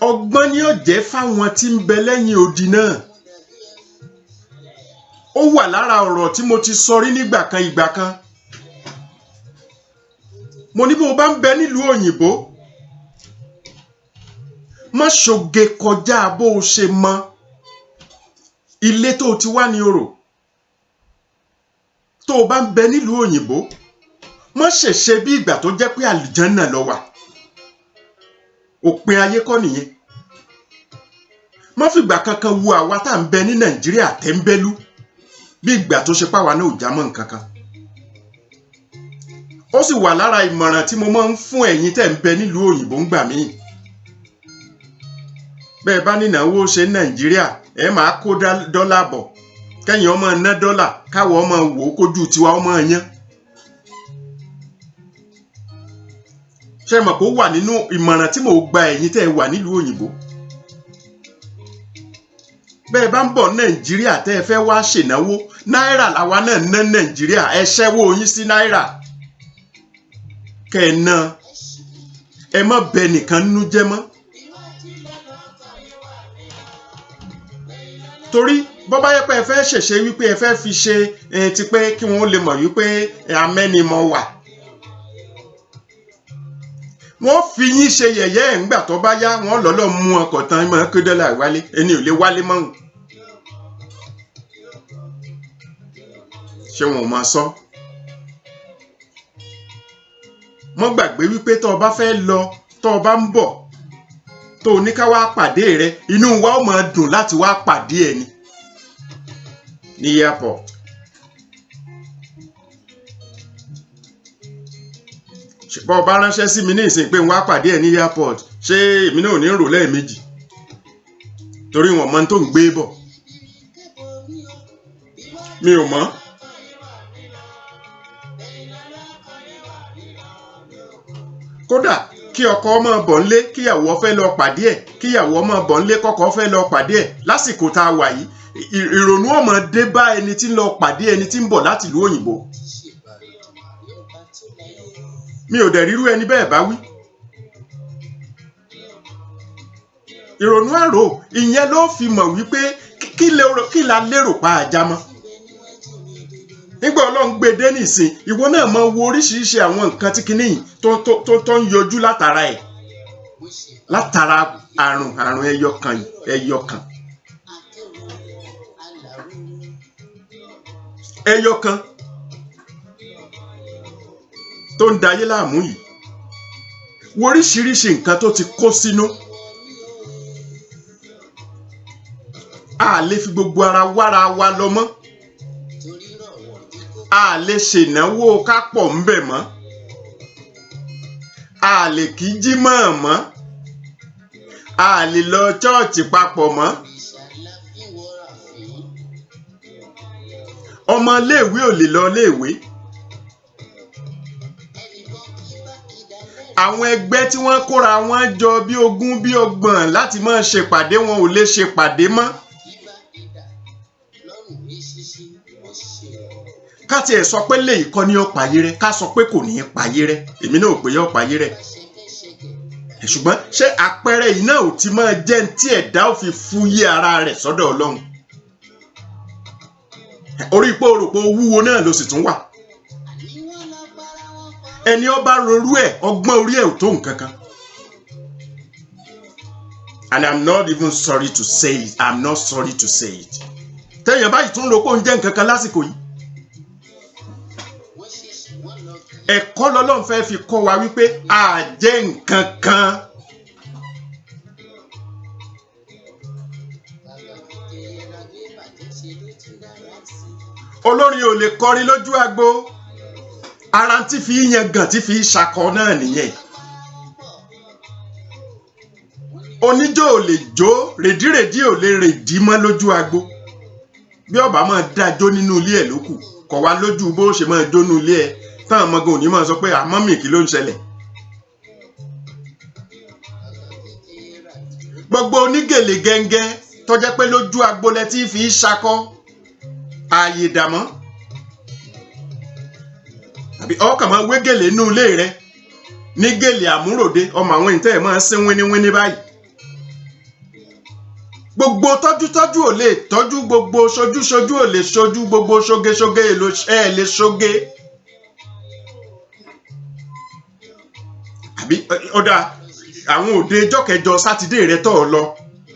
ọgbọ́n ni ó jẹ́ fáwọn tí ń bẹ lẹ́yìn odi náà. ó wà lára ọ̀rọ̀ tí mo ti sọ rí nígbà kan ìgbà kan. mo ní bó o bá ń bẹ nílùú òyìnbó má ṣoge kọjá bó o ṣe mọ ilé tó ti wá ní orò. tó o bá ń bẹ nílùú òyìnbó má ṣèṣe bí ìgbà tó jẹ́ pé àlùjànnà ló wà. òpin ayé kọ́ nìyẹn. má fìgbà kankan wo àwa tá à ń bẹ ní Nàìjíríà tẹ́ńbẹ́lú bí ìgbà tó ṣe páwa náà ò já mọ́ nǹkan kan. ó sì wà lára ìmọ̀ràn tí mo máa ń fún ẹ̀yin tẹ́ ń bẹ nílùú òyìnbó ń gbà míì. bẹ́ẹ̀ bá nínáwó ṣe ní Nàìjíríà ẹ máa kó dọ́là bọ̀ kẹ́yìn ọmọ ná dọ́là káwọ́ ọmọ wò ó kójú tiwa ọmọ yẹn. ṣé mọ̀ pé ó wà nínú ìmọ̀ràn tí mò ń gba ẹ̀yin tẹ́ ẹ wà nílùú òyìnbó. bẹ́ẹ̀ bá ń bọ̀ Nàìjíríà tẹ́ ẹ fẹ́ wá ṣènáwó náírà làwa náà ná Nàìjíríà ẹ ṣẹ́wó yín sí náírà. kẹ́ ẹ ná ẹ má bẹ nìkan nínú jẹ́ mọ́. torí bọ́ bá yẹ pé ẹ fẹ́ ṣèṣe wípé ẹ fẹ́ fi ṣe ti pé kí wọ́n lè mọ̀ wípé amẹ́nimọ̀ wà. wọ́n fi yín ṣe yẹ̀yẹ́ ẹ̀ ńgbà tó bá yá wọ́n lọ́lọ́ mú ọkọ̀ tán mọ́ kí dọ́là wálé ẹni ò lè wálé mọ́hùn. ṣé wọn ò máa sọ? mọ́ gbàgbé wípé tó o bá fẹ́ lọ tó o bá ń bọ̀ tó o ní ká wá pàdé rẹ inú wa ó máa dùn láti wá pàdé ẹni ní airport. ṣùgbọ́n ọba ránṣẹ́ sí mi ní ìsìn pé n wá pàdé ẹ ní airport ṣé èmi náà ò ní rò lẹ́ẹ̀mejì torí wọn mọ tó ń gbé bọ̀ mi ò mọ̀. kódà kí ọkọ ọmọ bọ̀ ńlé kíyàwó fẹ́ lọ pàdé ẹ̀ kíyàwó ọmọ bọ̀ ńlé kọ́kọ́ fẹ́ lọ pàdé ẹ̀ lásìkò tá a wà yìí ìrònú ọmọ dé bá ẹni tí ń lọ pàdé ẹni tí ń bọ̀ láti ìlú òyìnbó. mi ò dẹ̀ rírú ẹni bẹ́ẹ̀ bá wí. ìrònú àrò ìyẹn ló fi mọ̀ wípé kí la lérò pa àjà mọ́. nígbà Ọlọ́run gbé dé nìsín ìwọ náà máa wo oríṣiríṣi àwọn nǹkan tí kinní yìí tó ń yọjú látara ẹ̀, látara àrùn ẹyọ kan tó ń dayé láàmú yìí, wo oríṣiríṣi nǹkan tó ti kó sínú. A lè fi gbogbo ara wára wa lọ mọ́, a lè ṣènáwó ká pọ̀ ńbẹ̀ mọ́, a lè kí jímọ̀ mọ́, a lè lọ chọ́ọ̀chì papọ̀ mọ́. Ọmọ iléèwé ò lè lọ iléèwé. Àwọn ẹgbẹ́ tí wọ́n kóra wọn jọ bí 20 bí 30 láti máa ṣèpàdé wọn ò lè ṣèpàdé mọ́. Ká tiẹ̀ sọ pé léyìí kọ́ ni ó payé rẹ́, ká sọ pé kò ní í payé rẹ́, èmi náà ò pé yóò payé rẹ́. Ṣùgbọ́n ṣé àpẹẹrẹ yìí náà ò ti máa jẹ́ tí ẹ̀dá ò fi fúyé ara rẹ̀ sọ́dọ̀ Ọlọ́run? Orí ipò òròpó wúwo náà ló sì tún wà. Ẹni ó bá rorú ẹ̀, ọgbọ́n orí ẹ̀ ò tó nǹkan kan. And I'm not even sorry to say it. I'm not sorry to say it. Tẹ́yàn báyìí tún rò pé ó ń jẹ́ nǹkan kan lásìkò yìí. Ẹ̀kọ́ lọ́lọ́run fẹ́ fi kọ́ wa wípé a jẹ́ nǹkan kan. Olórin ò lè kọrin lójú agbo, ara tí fi yan gàn tí fi ṣakọ náà nìyẹn. Oníjó ò lè jó, rèdírèdí ò lè rèdí mọ́ lójú agbo. Bí ọba máa dájó nínú ilé ẹ̀ lókù, kọ̀ wá lójú bó ṣe máa jó nínú ilé ẹ̀, táwọn ọmọge òní máa sọ pé àmọ́ mi kí ló ń ṣẹlẹ̀. Gbogbo onígèlè gẹ́ngẹ́ tó jẹ́ pé lójú agbo lẹ tí fi ṣakọ, ààyè dàmọ́. Àbí ọkàn máa wé gèlè nínú ilé rẹ ní gèlè àmúròde, ọmọ àwọn ìtẹ́ ẹ̀ máa sín wíníwíní báyìí. Gbogbo tọ́jútọ́jú ò lè tọ́jú, gbogbo ṣojúṣojú ò lè ṣojú, gbogbo ṣogeṣoge ẹ̀ lè ṣoge. Àbí ọ̀dà àwọn òde ọjọ́ kẹjọ sátidé rẹ tọ̀ lọ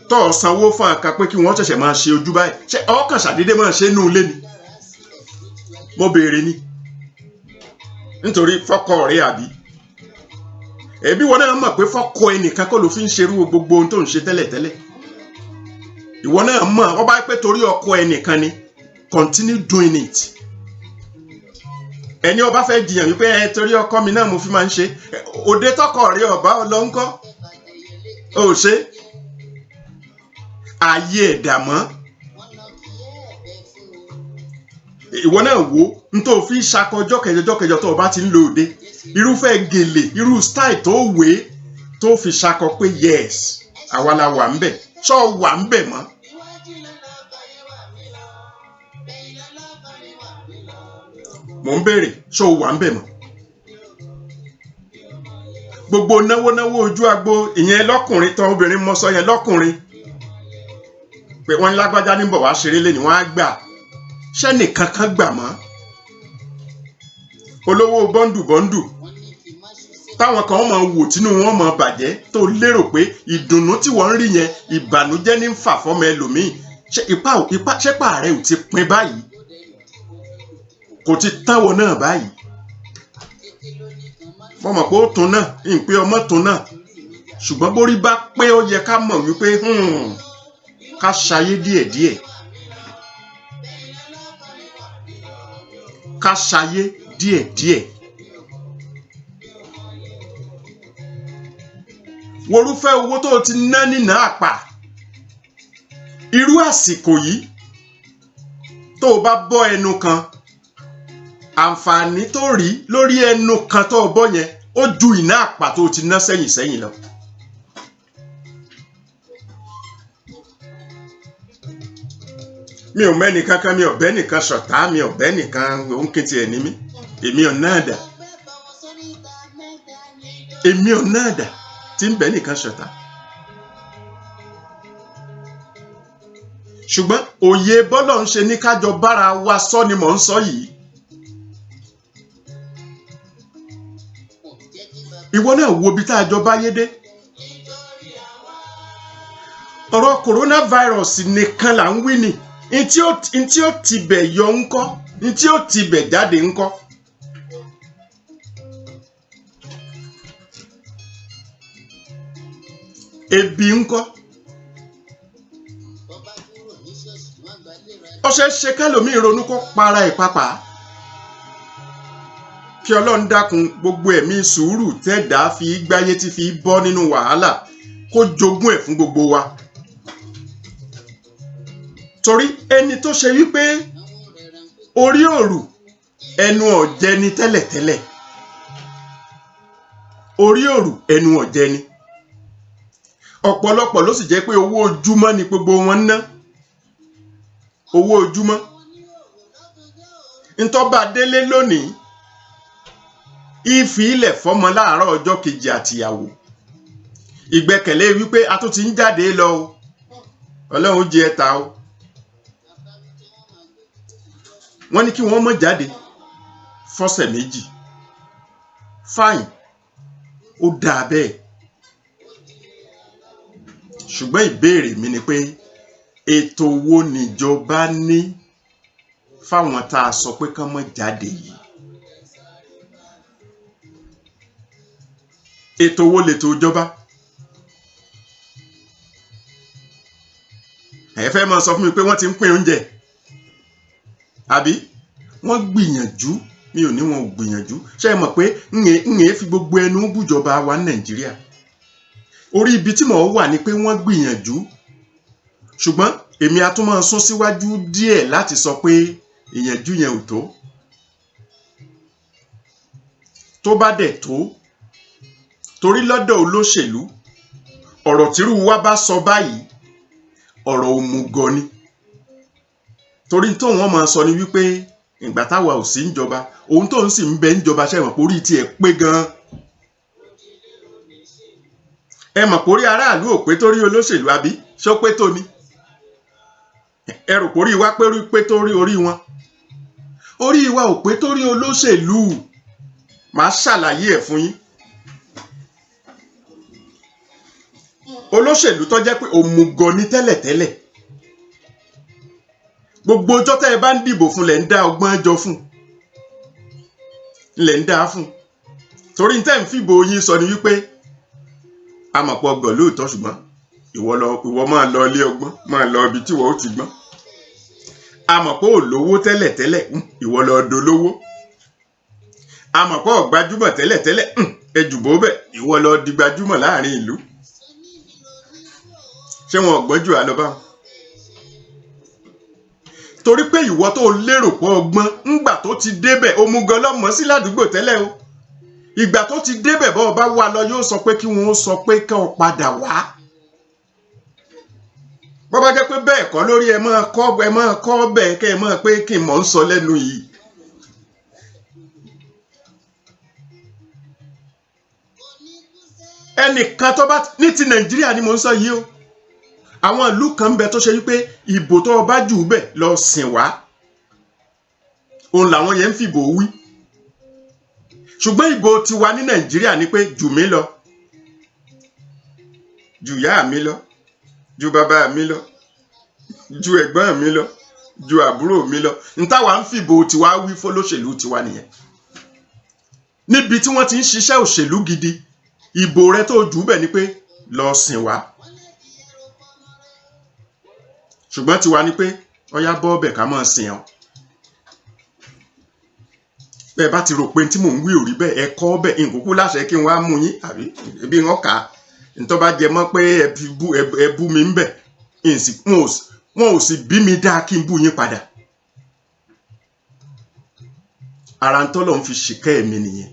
tọ̀ sanwó fún àká pé kí wọ́n ṣẹ̀ṣẹ̀ máa ṣe ojú báyìí, ṣé ọkàn ṣàdédé máa ṣe nínú ilé ni? Mo béèrè ni nítorí fọ́kọ rẹ àbí? Ẹbí wọn náà mọ̀ pé fọ́kọ ẹnìkan kọ́ ló fi ń ṣerú gbogbo ohun tó ń ṣe tẹ́lẹ̀tẹ́lẹ̀. Ìwọ náà mọ̀ ọ bá pé torí ọkọ ẹnìkan ni, continue doing it. Ẹni ó bá fẹ́ jiyàn wípé torí ọkọ mi náà mo fi máa ń ṣe, òde tọkọ rẹ ọba ọlọ́ńkọ́ ò ṣe ayé ẹ̀dà mọ́. Ìwọ náà wo n tó fi ṣakọ jọ́kẹjọ tó o bá ti ń lo òde, irúfẹ́ gèlè, irú style tó wé tó fi ṣakọ pé yes àwa la wà ń bẹ̀, ṣọ́ wà ń bẹ̀ mọ́. Mò ń béèrè ṣó wà ń bẹ̀ mọ́. Gbogbo náwó ojú agbo ìyẹn lọ́kùnrin tán, obìnrin mọ́ sọ yẹn lọ́kùnrin pé wọ́n lágbájá níbọ̀ wá ṣeré lé ní wọ́n á gbà, ṣẹ́nìkan kan gbà mọ́. Olówó bọ́ndù táwọn kan máa wò tínú wọn máa bàjẹ́, tó lérò pé ìdùnnú tí wọ́n ń rí yẹn ìbànújẹ́ ní ń fà fọ́mọ ẹlòmíì. Ṣépà rẹ̀ ò ti pin báyìí? Kò ti táwọ̀ náà báyìí? Mo mọ̀ pé ó tún náà, ìpè ọmọ tún náà, ṣùgbọ́n bórí bá pé ó yẹ ká mọ̀ wípé ká ṣayé díẹ̀díẹ̀, ká ṣayé díẹ̀díẹ̀. Worúfẹ́ owó tó ti ná nínà àpà, irú àsìkò yìí tó o bá bọ́ ẹnu kan, àǹfààní tó rí lórí ẹnu kan tó o bọ́ yẹn ó ju ìná àpà tó o ti ná sẹ́yìn lọ. Mi ò mẹ́ni kankan, mi ò bẹ́ nìkan ṣọ̀tá, mi ò bẹ́ nìkan òun kété ẹ̀ ní mí. Èmi ò náà dà. Èmi ò náà dà tí ń bẹ́ nìkan ṣọ̀tá. Ṣùgbọ́n òye bọ́lọ̀ ń ṣe ní kájọ bára wa sọ ni mò ń sọ yìí. ìwọ náà wo bí tá a jọ báyé dé. ọ̀rọ̀ coronavirus nìkan là ń wí ni ntí ó ti bẹ̀ yọ ńkọ́ ntí ó ti bẹ̀ jáde ńkọ́. ebi ńkọ́. ó ṣe é ṣe kálòmíì ronú kó para ẹ̀ pápá. kí Ọlọ́run dákun gbogbo ẹ̀mí sùúrù tẹ́dá fi gbáyé tí fi bọ́ nínú wàhálà kó jogún ẹ̀ fún gbogbo wa. torí ẹni tó ṣe wípé orí òrù ẹnu ọ̀jẹ̀ ni tẹ́lẹ̀tẹ́lẹ̀ orí òrù ẹnu ọ̀jẹ̀ ni ọ̀pọ̀lọpọ̀ ló sì jẹ́ pé owó ojúmọ́ ni gbogbo wọn ná owó ojúmọ́ ntọ́ba délé lónìí ìfi ilẹ̀ fọ́mọ láàárọ̀ ọjọ́ kejì àtìyàwó ìgbẹ́kẹ̀lé wípé a tún ti ń jáde lọ o Ọlọ́run jẹ́ ẹ̀ta o wọ́n ní kí wọ́n má jáde fọ́sẹ̀ méjì fine ó dáa bẹ́ẹ̀ ṣùgbọ́n ìbéèrè mi ni pé ètò wo níjọba ní fáwọn tá a sọ pé kán má jáde yìí ètò wo lètò ìjọba ẹ fẹ́ máa sọ fún mi pé wọ́n ti ń pín oúnjẹ àbí wọ́n gbìyànjú mi ò ní wọn ò gbìyànjú ṣé ẹ mọ̀ pé ń fi gbogbo ẹnu bújọba wa ní Nàìjíríà orí ibi tí mò ń wà ni pé wọ́n gbìyànjú ṣùgbọ́n èmi a tún máa sún síwájú díẹ̀ láti sọ pé ìyànjú yẹn ò tó bá dẹ̀ tó torí lọ́dọ̀ olóṣèlú ọ̀rọ̀ tírú wa bá sọ báyìí ọ̀rọ̀ òmùgọ̀ ni torí tó wọ́n máa sọ ni wípé ìgbà táwa ò sí níjọba ohun tó ń sì ń bẹ níjọba ṣe mọ̀ pé orí tiẹ̀ pé gan-an ẹ mọ̀ pé orí aráàlú ò pé torí olóṣèlú àbí ṣó pé tó ni ẹ rò pé orí wa pé torí orí wọn orí wa ò pé torí olóṣèlú màá ṣàlàyé ẹ̀ fún yín olóṣèlú tó jẹ́ pé òmùgọ̀ ni tẹ́lẹ̀tẹ́lẹ̀ gbogbo ọjọ́ tẹ́ ẹ bá ń dìbò fún lẹ̀ ń dá ọgbọ́n jọ fún lẹ̀ ń dá fún torí tẹ́ ń fìbò yín sọ ni wípé amọ̀pọ̀ ọgbọ̀n lóòótọ́ ṣùgbọ́n ìwọ máa lọ ilé ọgbọ́n máa lọ ibi tí wọ́n ó ti gbọ́n amọ̀pọ̀ olówó tẹ́lẹ̀tẹ́lẹ̀ ìwọ lọ dolówó amọ̀pọ̀ ọ̀gbájúmọ̀ tẹ́lẹ̀tẹ́lẹ̀ ẹjùbó bẹ̀ ìwọ lọ di gbajúmọ̀ láàrin ìlú ṣé wọn ọ̀gbọ́n jù á lọ báwọn torí pé ìwọ tó lérò pọ̀ ọgbọ́n ńgbà tó ti débẹ̀ òmùgọ̀ lọ́mọ sí ládùúgbò tẹ́lẹ̀ o ìgbà tó ti débẹ̀ bọ́ ọba wà lọ yóò sọ pé kí wọ́n sọ pé kí wọ́n padà wá bọ́ bá jẹ́ pé bẹ́ẹ̀ kọ́ lórí ẹ máa kọ́ bẹ́ẹ̀ kẹ́ ẹ máa pé kí n mọ̀ ń sọ lẹ́nu yìí ẹnìkan tó bá ní ti Nàìjíríà ni mò ń sọ yìí o àwọn ìlú kan ń bẹ tó ṣe wípé ìbò tó bá jù bẹ́ẹ̀ lọ sìn wá òun làwọn yẹn ń fìbò wí ṣùgbọ́n ìbò tiwa ní Nàìjíríà ni pé jù mí lọ jù yá mi lọ jù bàbá mi lọ jù ẹ̀gbọ́n mi lọ jù àbúrò mi lọ ntàwa ń fìbò tiwa wí fólóṣèlú tiwa nìyẹn níbi tí wọ́n ti ń ṣiṣẹ́ òṣèlú gidi ìbò rẹ tó jù bẹ́ẹ̀ ni pé lọ sìn wá ṣùgbọ́n tiwa ni pé ọyá bọ́ ọbẹ̀ ká máa sìn ọ́ bẹ́ẹ̀ bá ti rò pé tí mò ń wí ò rí bẹ́ẹ̀ ẹ kọ́ ọbẹ̀ ìkókó láṣẹ kí n wá mú yín àbí bí wọ́n kà á ntọ́ bá jẹ mọ́ pé ẹ bú mi ń bẹ̀ wọn ò sì bí mi dáa kí n bú yín padà ara ń tọ́lọ̀ ń fi ṣìkẹ́ ẹ̀mí nìyẹn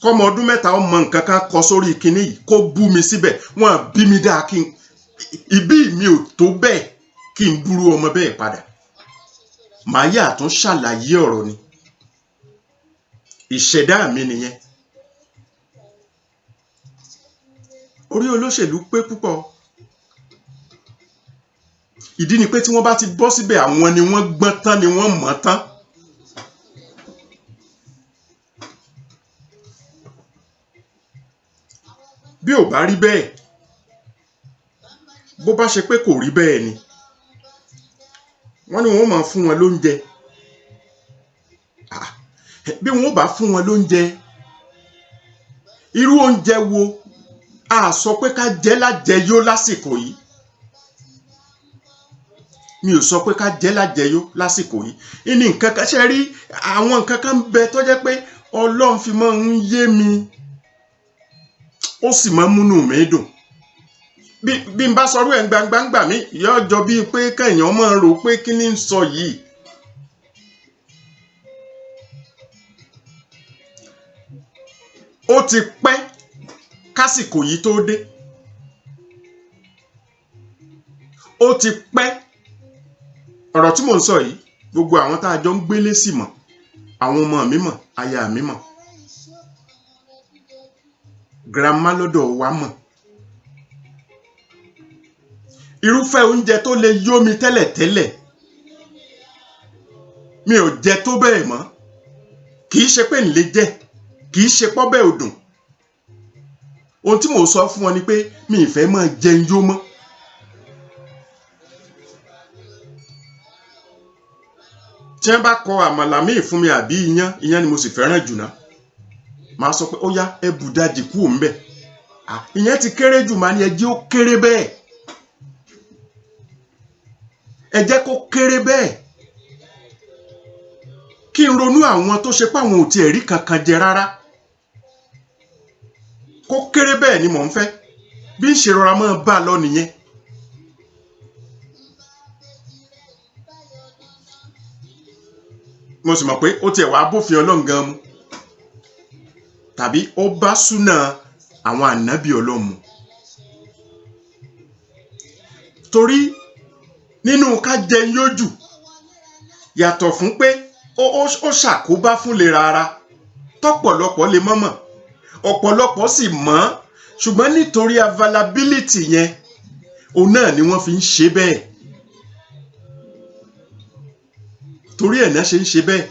kọ́mọ ọdún mẹ́ta ọmọ nǹkan kan kọ sórí kinní yìí kó bú mi síbẹ̀ wọn bí mi dáa kí n ìbí mi ò tó bẹ́ẹ̀ kí n búrú ọmọ bẹ́ẹ̀ padà màá yà tún ṣàlàyé ọ̀rọ̀ ni ìṣẹ̀dá mi nìyẹn orí olóṣèlú pé púpọ̀ ìdí ni pé tí wọ́n bá ti bọ́ síbẹ̀ àwọn ni wọ́n gbọ́n tán ni wọ́n mọ̀ tán bí ò bá rí bẹ́ẹ̀ bó bá ṣe pé kò rí bẹ́ẹ̀ ni wọ́n ní wọ́n máa fún wọn lóúnjẹ bí wọ́n bá fún wọn lóúnjẹ irú oúnjẹ wo a sọ pé ká jẹ lájẹyó lásìkò yìí mi ò sọ pé ká jẹ lájẹyó lásìkò yìí ìní nǹkan kan ṣe rí àwọn nǹkan kan bẹ tó jẹ́ pé Ọlọ́run fi máa ń yé mi ó sì máa ń múnú mi dùn bí n bá sọrú ẹ̀ gbangbangba mi yóò jọ bíi pé kéèyàn máa rò pé kí ni ń sọ yìí ó ti pẹ́ kásìkò yìí tó dé ó ti pẹ́ ọ̀rọ̀ tí mò ń sọ yìí gbogbo àwọn tá a jọ ń gbélé sí mọ̀ àwọn ọmọ mi mọ̀ aya mi mọ̀ grandma lọ́dọ̀ wa mọ̀ irúfẹ́ oúnjẹ tó lè yó mi tẹ́lẹ̀tẹ́lẹ̀ mi ò jẹ tó bẹ́ẹ̀ mọ́ kì í ṣe pé n lè jẹ kì í ṣe pọ́ bẹ́ẹ̀ ò dùn ohun tí mò ń sọ fún wọn ni pé mi ì fẹ́ máa jẹun yó mọ́ tí wọ́n bá kọ àmàlà míì fún mi àbí iyán ni mo sì fẹ́ràn jù náà màá sọ pé ó yá ẹ bù dájì kú òun bẹ̀ ìyẹn ti kéré jù máa ní ẹ jẹ́ ó kéré bẹ́ẹ̀ ẹ jẹ́ kó kéré bẹ́ẹ̀ kí n ronú àwọn tó ṣe pé àwọn ò tiẹ̀ rí kankan jẹ rárá kó kéré bẹ́ẹ̀ ni mò ń fẹ́ bí ń ṣe rọra máa bá a lọ nìyẹn mo sì mọ̀ pé ó tiẹ̀ wá bófin Ọlọ́run gan mu tàbí ó bá súnà àwọn ànábì Ọlọ́run mu torí nínú ká jẹ yójú yàtọ̀ fún pé ó ṣàkóbá fún lera ara tọ́pọ̀lọpọ̀ lè mọ̀mọ̀ ọ̀pọ̀lọpọ̀ sì mọ̀ ṣùgbọ́n nítorí availability yẹn òun náà ni wọ́n fi ń ṣe bẹ́ẹ̀ torí ẹ̀ náà ṣe ń ṣe bẹ́ẹ̀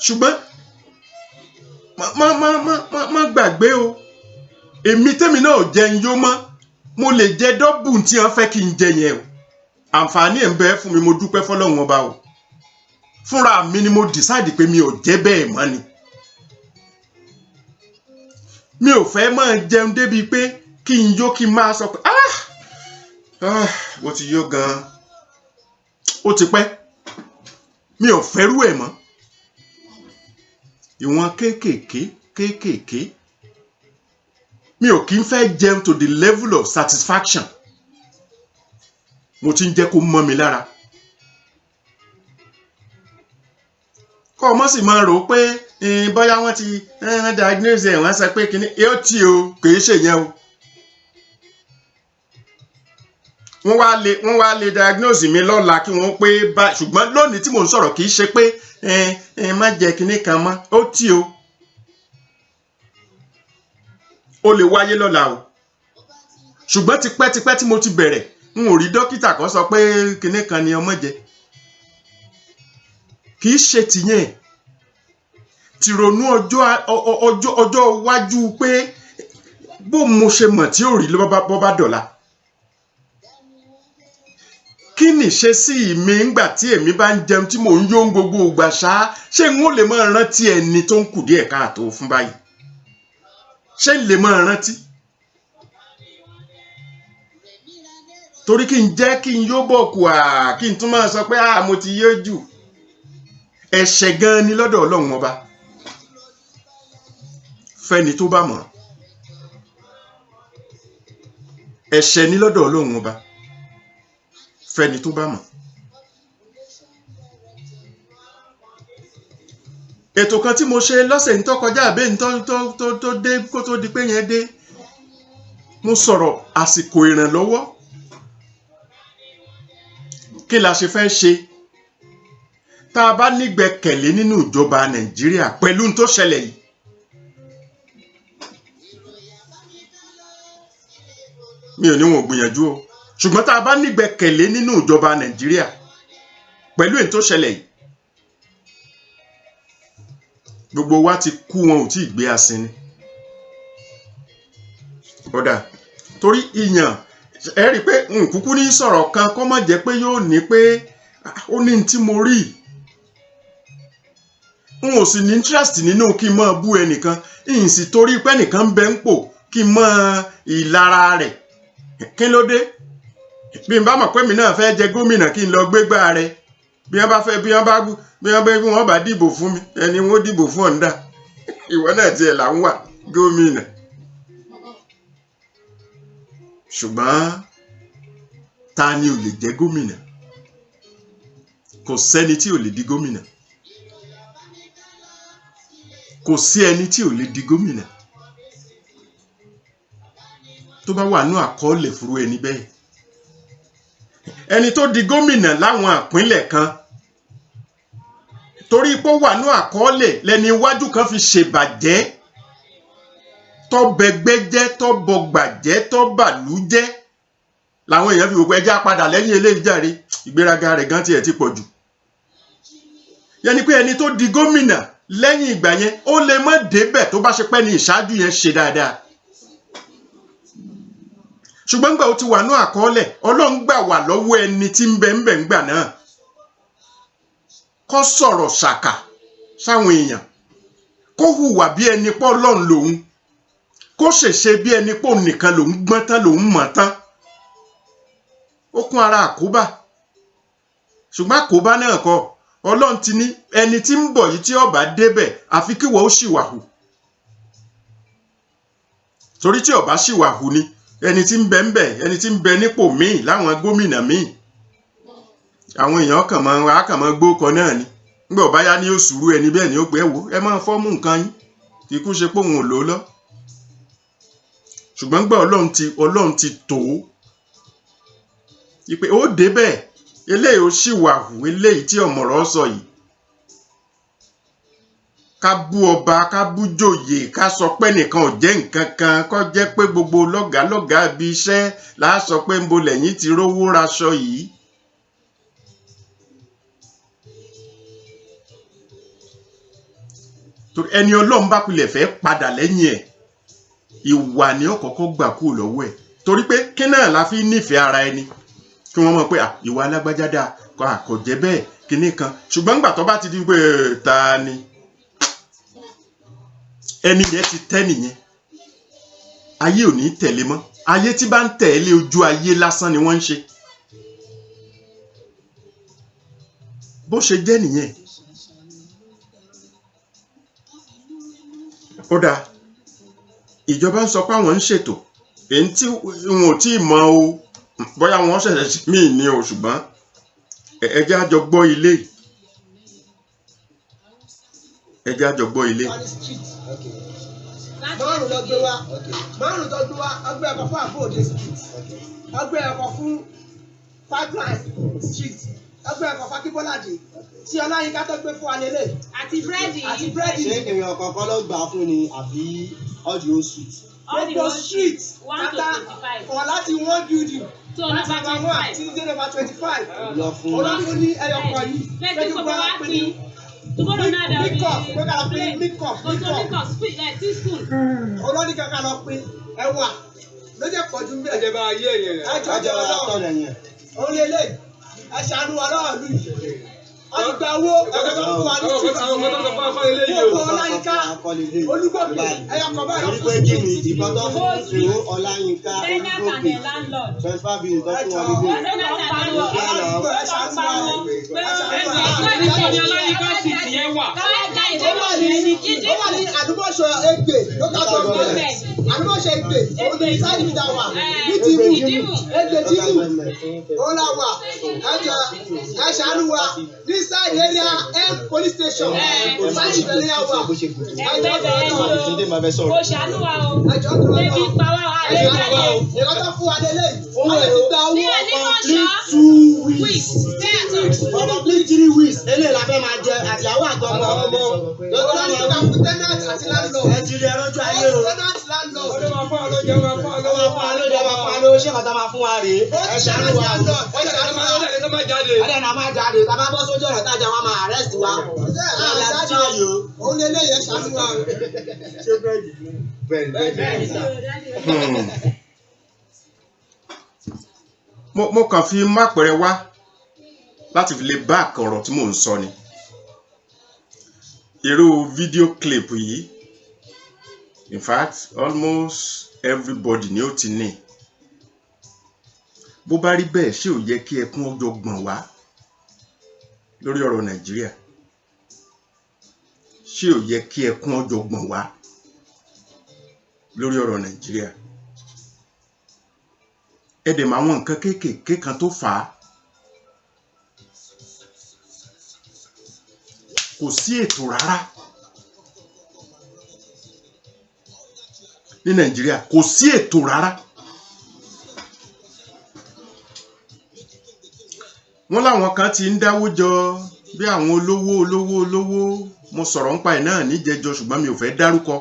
ṣùgbọ́n má gbàgbé o èmi tẹ́mi náà jẹun yó mọ́ mo lè jẹ dọ́bù tí wọ́n fẹ́ kí n jẹ yẹn o àǹfààní ẹ̀ ń bẹ fún mi mo dúpẹ́ fọlọ́run ọba o fúnra mi ni mo decide pé mi ò jẹ́ bẹ́ẹ̀ mọ́ ni mi ò fẹ́ máa jẹun débi pé kí n yó kí n máa sọ pé ó ti yó gan-an ó ti pẹ́ mi ò fẹ́rú ẹ̀ mọ́ ìwọ̀n kéékèèké mi ò kí ń fẹ́ jẹun to the level of satisfaction mo ti ń jẹ́ kó mọ́ mi lára kọ́ ọmọ sì máa rò pé bóyá wọ́n ti diagnose ẹ̀ wọ́n sọ pé kíní yóò tí o kìí ṣe yẹn o wọ́n wá lè diagnose mi lọ́la kí wọ́n pé bá ṣùgbọ́n lónìí tí mò ń sọ̀rọ̀ kìí ṣe pé má jẹ kíní kan mọ́ ó tí o ó lè wáyé lọ́la o ṣùgbọ́n tipẹ́tipẹ́ tí mo ti bẹ̀rẹ̀ n ò rí dókítà kan sọ pé kíní kan ni ọmọ jẹ kìí ṣe tìyẹn tìrònú ọjọ́ iwájú pé bó mo ṣe mọ̀ tí ò rí bọ́ bá dọ̀la kí ni ṣe sí mi ńgbà tí èmi bá ń jẹun tí mò ń yó gbogbo ìgbà ṣá ṣé n ó lè máa rántí ẹni tó ń kù díẹ̀ káàtó fún báyìí ṣé n lè máa rántí torí kí n jẹ́ kí n yó bọ̀ kù kí n tún máa sọ pé mo ti yó jù ẹ̀ṣẹ̀ gan ni lọ́dọ̀ Ọlọ́run ọba fẹ́ni tó bá mọ̀ ẹ̀ṣẹ̀ ni lọ́dọ̀ Ọlọ́run ọba fẹ́ni tó bá mọ̀ ètò kan tí mo ṣe lọ́sẹ̀ ní tó kọjá àbẹ́ ní tó dé kó tó di pé yẹn dé mo sọ̀rọ̀ àsìkò ìrànlọ́wọ́ kí la ṣe fẹ́ ṣe tá a bá nígbẹ́kẹ̀lé nínú ìjọba Nàìjíríà pẹ̀lú tó ṣẹlẹ̀ yìí mi ò ní wọn gbìyànjú o ṣùgbọ́n tá a bá nígbẹ́kẹ̀lé nínú ìjọba Nàìjíríà pẹ̀lú tó ṣẹlẹ̀ yìí gbogbo wa ti kú wọn ò tí ì gbé asin ni ọ̀dà torí ìyàn ẹ rí i pé nkúkú ní sọ̀rọ̀ kan kọ́ má jẹ́ pé yóò ní pé ó ní tí mo rí n ò sì ní interest nínú kí n máa bú ẹnìkan ìyìn sì torí pé ẹnìkan ń bẹ ń pò kí n mọ ìlara rẹ̀ kí ló dé bí n bá mọ̀ pé mi náà fẹ́ jẹ gómìnà kí n lọ gbégbá rẹ̀ bí wọ́n bá dìbò fún mi ẹni wọ́n dìbò fún ọ̀ǹda ìwọ náà tiẹ̀ là ń wà gómìnà ṣùgbọ́n ta ni ò lè jẹ́ gómìnà kò sẹ́ni tí ò lè di gómìnà kò sí ẹni tí ò lè di gómìnà tó bá wà ní àkọọ́lẹ̀ fúru ẹni bẹ́ẹ̀ ẹni tó di gómìnà láwọn ìpínlẹ̀ kan torí pé ó wà ní àkọọ́lẹ̀ lẹ́ni iwájú kan fi ṣèbàjẹ́ tó bẹgbẹ́ jẹ́ tó bọgbà jẹ́ tó bàlú jẹ́ làwọn èèyàn fi wò pé ẹjá padà lẹ́yìn eléyìí jàre ìgbéraga rẹ̀ gan tiẹ̀ ti pọ̀ jù yẹni pé ẹni tó di gómìnà lẹ́yìn ìgbà yẹn ó lè má débẹ̀ tó bá ṣe pẹ́ ní ìṣáájú yẹn ṣe dáadáa ṣùgbọ́n gbà ó ti wà ní àkọọ́lẹ̀ Ọlọ́run gbà wà lọ́wọ́ ẹni tí ń bẹ ńgbà náà kó sọ̀rọ̀ ṣàkà sáwọn èèyàn kó hùwà bí ẹni pọ́ Ọlọ́run lòun kó ṣèṣe bí ẹni pọ́ nìkan lòun gbọ́n tán lòun mọ̀ tán ó kún ara àkóbá ṣùgbọ́n àkóbá náà kọ́ Ọlọ́run ti ní ẹni tí ń bọ̀ yìí tí ó bá débẹ̀ àfi kí wọ́n ó ṣìwàhù torí tí ó bá ṣìwàhù ni ẹni tí ń bẹ ń bẹ ẹni tí ń bẹ nípò míì láwọn gómìnà míì àwọn èèyàn kàn máa gbókọ náà ni nígbà bá yá ní ó sùúrù ẹni bẹ́ẹ̀ ni ó pé wò ẹ máa fọ́mù nǹkan yín kì í kú ṣe pé òun ò lò ó lọ ṣùgbọ́n gbà Ọlọ́run ti tò ó ìpè ó débẹ̀ eléyìí ó ṣìwàhù eléyìí tí ọ̀mọ̀rọ̀ sọ yìí ká bú ọba ká bú jòyè ká sọ pé nìkan ò jẹ́ nǹkan kan kó jẹ́ pé gbogbo lọ́gàálọ́gàá ibi iṣẹ́ là á sọ pé ń bo lẹ́yìn ti rówó raṣọ yìí. torí ẹni Ọlọ́run bá pilẹ̀ fẹ́ padà lẹ́yìn ẹ̀ ìwà ni ó kọ́kọ́ gbà kúrò lọ́wọ́ ẹ̀ torí pé kí náà la fi nífẹ̀ẹ́ ara ẹni kí wọ́n mọ̀ pé ìwà alágbájá dáa kò jẹ́ bẹ́ẹ̀ kinní kan ṣùgbọ́n nígbà tó bá ti di pé ta ni ẹni yẹn ti tẹ́ nìyẹn ayé ò ní tẹ̀lé mọ́ ayé tí bá ń tẹ̀lé ojú ayé lásán ni wọ́n ń ṣe bó ṣe jẹ́ nìyẹn ó dáa ìjọba ń sọ pé àwọn ń ṣètò èyí tí wọn ò tí ì mọ o bóyá wọn ṣẹ̀ṣẹ̀ sí míì ní o ṣùgbọ́n ẹ jẹ́ á jọ gbọ́ ilé márùn lọ gbé wa ọgbẹ́ ẹ̀kọ́ fún àbúròdé street ọgbẹ́ ẹ̀kọ́ fún pipeline street ọgbẹ́ ẹ̀kọ́ fún akíbọ́ládé tí ọláyínká tó gbé fún wa lélẹ̀ àti búrẹ́dì ṣé èèyàn kọ̀ọ̀kan ló gbà fún ni àbí audio street gbogbo street kátà kọ̀ láti one building láti number 1 títí dé number 25 lọ fún olórí ní ẹyọkọ yìí fẹ́ẹ́ tó bá pín ní mikọf olórí kankan lọ pín ẹwà ló jẹ́ pọ̀jù bí ẹ̀jẹ̀ bá ayé ẹ̀yẹ̀ rẹ̀ ẹjọ́ jẹ́ ọlọ́run òun lè lè ẹ ṣàánú wa lọ́wọ́ lù yìí wọ́n ti gba owó ẹgbẹ́ tó fún wa ní títì fún ọláyínká olúgbòkè ẹ̀yọkọ̀ báyìí torí pé kí ni ìbọn tó fún ìṣòro ọláyínká olúgbòkè 25 billion tó fún wọn níbí ó wà ní àdúgbòsọ Egbe local government àdúgbòsọ Egbe òní sáìdì ìjà wà ní tìmù Egbe tìmù ó là wà ẹ ṣàánú wa ní sáìdì area M police station sáìdì ìbẹ̀rẹ̀ wà ó ṣàánú wa o ebi pa wá àlejò ìrọ́tọ̀ fún wa lélẹ̀ àwọn ti gba owó complete 2 weeks complete 3 weeks eléyìí la fẹ́ máa jẹ àtìyàwó àtọmọ lọ́wọ́ ní ìgbà fún tenant àti landlord ẹ ti rí ẹrọ́jú ayé o tenant landlord fún wa lóúnjẹ, máa fún wa lówó, máa fún wa lóúnjẹ, máa fún wa lówó, ṣé kàtà máa fún wa rèé? Ẹ ṣàánú wa o. Wọ́n ṣàánú wa o. Ọ̀dẹ̀ máa jáde. Ọ̀dẹ̀ náà máa jáde. Tàbá bọ́ sójú ọ̀nà tájà wọn máa arrest wa. Àlẹ́ àti ayò. Òun lè léyè ṣàánú wa o. Ṣé bẹ́ẹ̀ni? Bẹ́ẹ̀ni sà. Mo kàn fi mápẹ̀rẹ̀ wá láti fi lè bá àkọ̀rọ̀ tí mò ń sọ ni. Irú fídíò clip yìí, in fact almost everybody ni ó ti ní. Bó bá rí bẹ́ẹ̀, ṣé ò yẹ kí ẹkún ọjọ́ gbọ̀n wá lórí ọ̀rọ̀ Nàìjíríà? Ṣé ò yẹ kí ẹkún ọjọ́ gbọ̀n wá lórí ọ̀rọ̀ Nàìjíríà? Ẹ dẹ̀ mọ̀ àwọn nǹkan kéékèèké kan tó fà á. Kò sí ètò rárá ní Nàìjíríà, kò sí ètò rárá. Wọ́n láwọn kan ti ń dáwó jọ bí àwọn olówó mo sọ̀rọ̀ nípa ẹ̀ náà níjẹjọ, ṣùgbọ́n mi ò fẹ́ dárúkọ.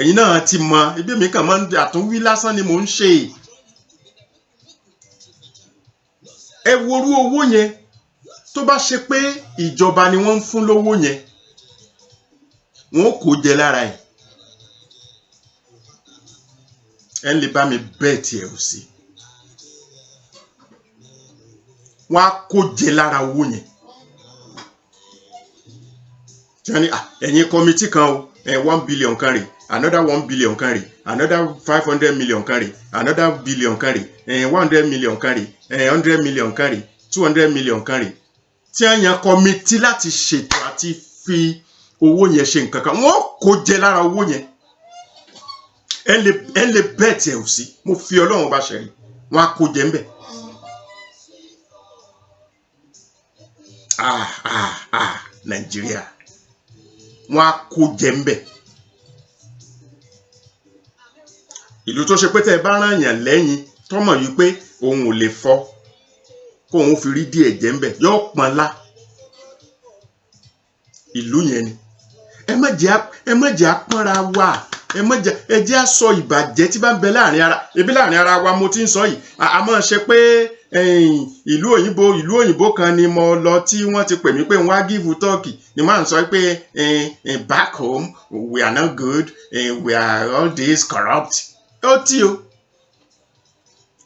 Ẹ̀yin náà ti mọ̀, ibi mi kàn máa ń àtúnwí lásán ni mò ń ṣe. Ẹ worú owó yẹn, tó bá ṣe pé ìjọba ni wọ́n ń fún lówó yẹn, wọ́n kò jẹ lára ẹ̀. Ẹ lè bá mi bẹ́ẹ̀ tí ẹ ò sí. Wọ́n á kó jẹ lára owó yẹn. Tí wọ́n ní ẹ̀yin kọ́mítì kan o, 1 billion kan rè, another 1 billion kan rè, another 500 million kan rè, another billion kan rè, 100 million kan rè, 100 million kan rè, 200 million kan rè. Tí wọ́n yan kọ́mítì láti ṣètò àti fi owó yẹn ṣe nǹkan kan, wọ́n kó jẹ lára owó yẹn. Ẹ lè bẹ́ẹ̀ tí ẹ ò sí. Mo fi Ọlọ́run bá ṣẹ̀rí, wọ́n á kó jẹ ńbẹ̀. Nàìjíríà, wọ́n á kó jẹ ńbẹ̀. Ìlú tó ṣe pé tẹ́ ẹ bá rán yàn lẹ́yìn tọ́mọ̀ yìí pé òun ò lè fọ́ kó òun fi rí díẹ̀ jẹ ńbẹ̀, yóò pọn lá. Ìlú yẹn ni. Ẹ má jẹ́ apọ́nra wa. Ẹ jẹ́ á sọ ìbàjẹ́ tí bá ń bẹ láàrin ara. Ebi láàrin ara wa mo ti ń sọ yìí. A máa ṣe pé ìlú òyìnbó kan ni mo lọ tí wọ́n ti pè mí pé wọ́n á give talk ni máa ń sọ pé back home we are not good, we are all this corrupt. Ó tí o.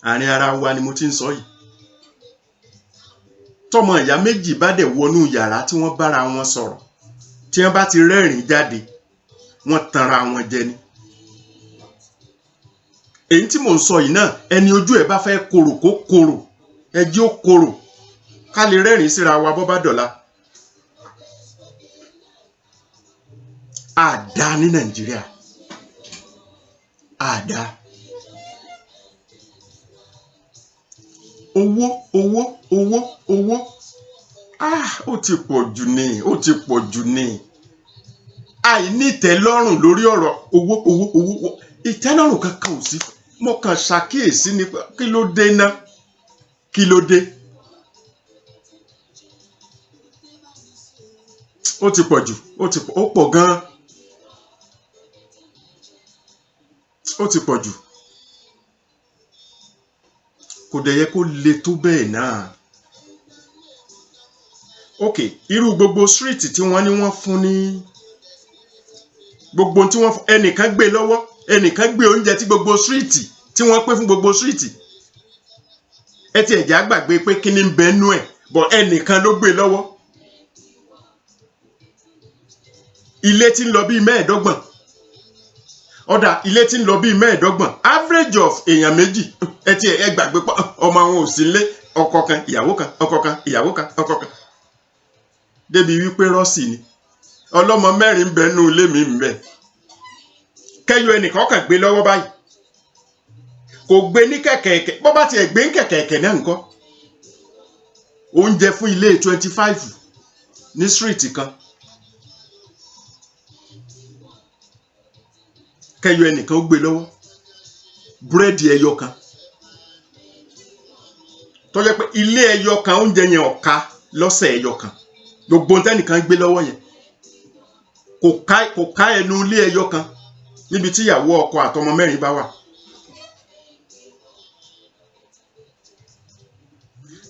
Àárín ara wa ni mo ti ń sọ yìí. Tọmọ ìyá méjì bá dẹ̀ wọnú yàrá tí wọ́n bára wọn sọ̀rọ̀, tí wọ́n bá ti rẹ́rìn jáde, wọ́n tanra wọn jẹ ni. Èyí tí mò ń sọ yìí náà, ẹni ojú ẹ̀ bá fẹ́ korò kó korò, ẹ jẹ́ ó korò, ká lè rẹ́rìn síra wa bọ́ bá dọ̀la. Àdá ní Nàìjíríà, àdá. Owó. Ó ti pọ̀ jù ni, ó ti pọ̀ jù ni. Àìní ìtẹ́lọ́rùn lórí ọ̀rọ̀ owó. Ìtẹ́lọ́rùn kankan ò sí. Mo kàn ṣàkíyèsí ni kí ló dé ná? Kí ló dé? Ó ti pọ̀ jù, ó pọ̀ gan-an. Ó ti pọ̀ jù. Kò dẹ̀ yẹ kó le tó bẹ́ẹ̀ náà. Ok, irú gbogbo street tí wọ́n ní wọ́n fún ní gbogbo tí wọ́n fún, ẹnìkan gbé lọ́wọ́, ẹnìkan gbé oúnjẹ tí gbogbo street tí wọ́n pé fún gbogbo street. Ẹ ti ẹ̀já gbàgbé pé kí ni ń bẹ nú ẹ̀, but ẹnìkan ló gbé lọ́wọ́. Ilé tí ń lọ bí 15. Ọ̀dà ilé tí ń lọ bí 15. Average of èèyàn méjì. Ẹ gbàgbé pọ̀ ọmọ àwọn ò sí ilé, ọkọ kan, ìyàwó kan, ọkọ kan, ìyàwó kan, ọkọ kan. Débi wípé rọ́ọ̀sì ni. Ọlọ́mọ 4 ń bẹ nú ilé mi ń bẹ. Kẹ́yọ ẹnìkan kàn gbé lọ́wọ́ báyìí. Kò gbé ní kẹ̀kẹ̀kẹ̀, bọ́ bá ti ẹ̀ gbé ní kẹ̀kẹ̀kẹ̀ náà ńkọ́. Oúnjẹ fún ilé 25 ní street kan. Kẹ́yọ ẹnìkan ó gbé lọ́wọ́. Búrẹ́dì ẹyọ kan. Tó jẹ́ pé ilé ẹyọ kan oúnjẹ yẹn ọ̀ka lọ́sẹ̀ ẹyọ kan. Gbogbo tẹ́nìkan gbé lọ́wọ́ yẹn. Kò ká ẹnu ilé ẹyọ kan níbi tí ìyàwó ọkọ àtọmọ 4 bá wà.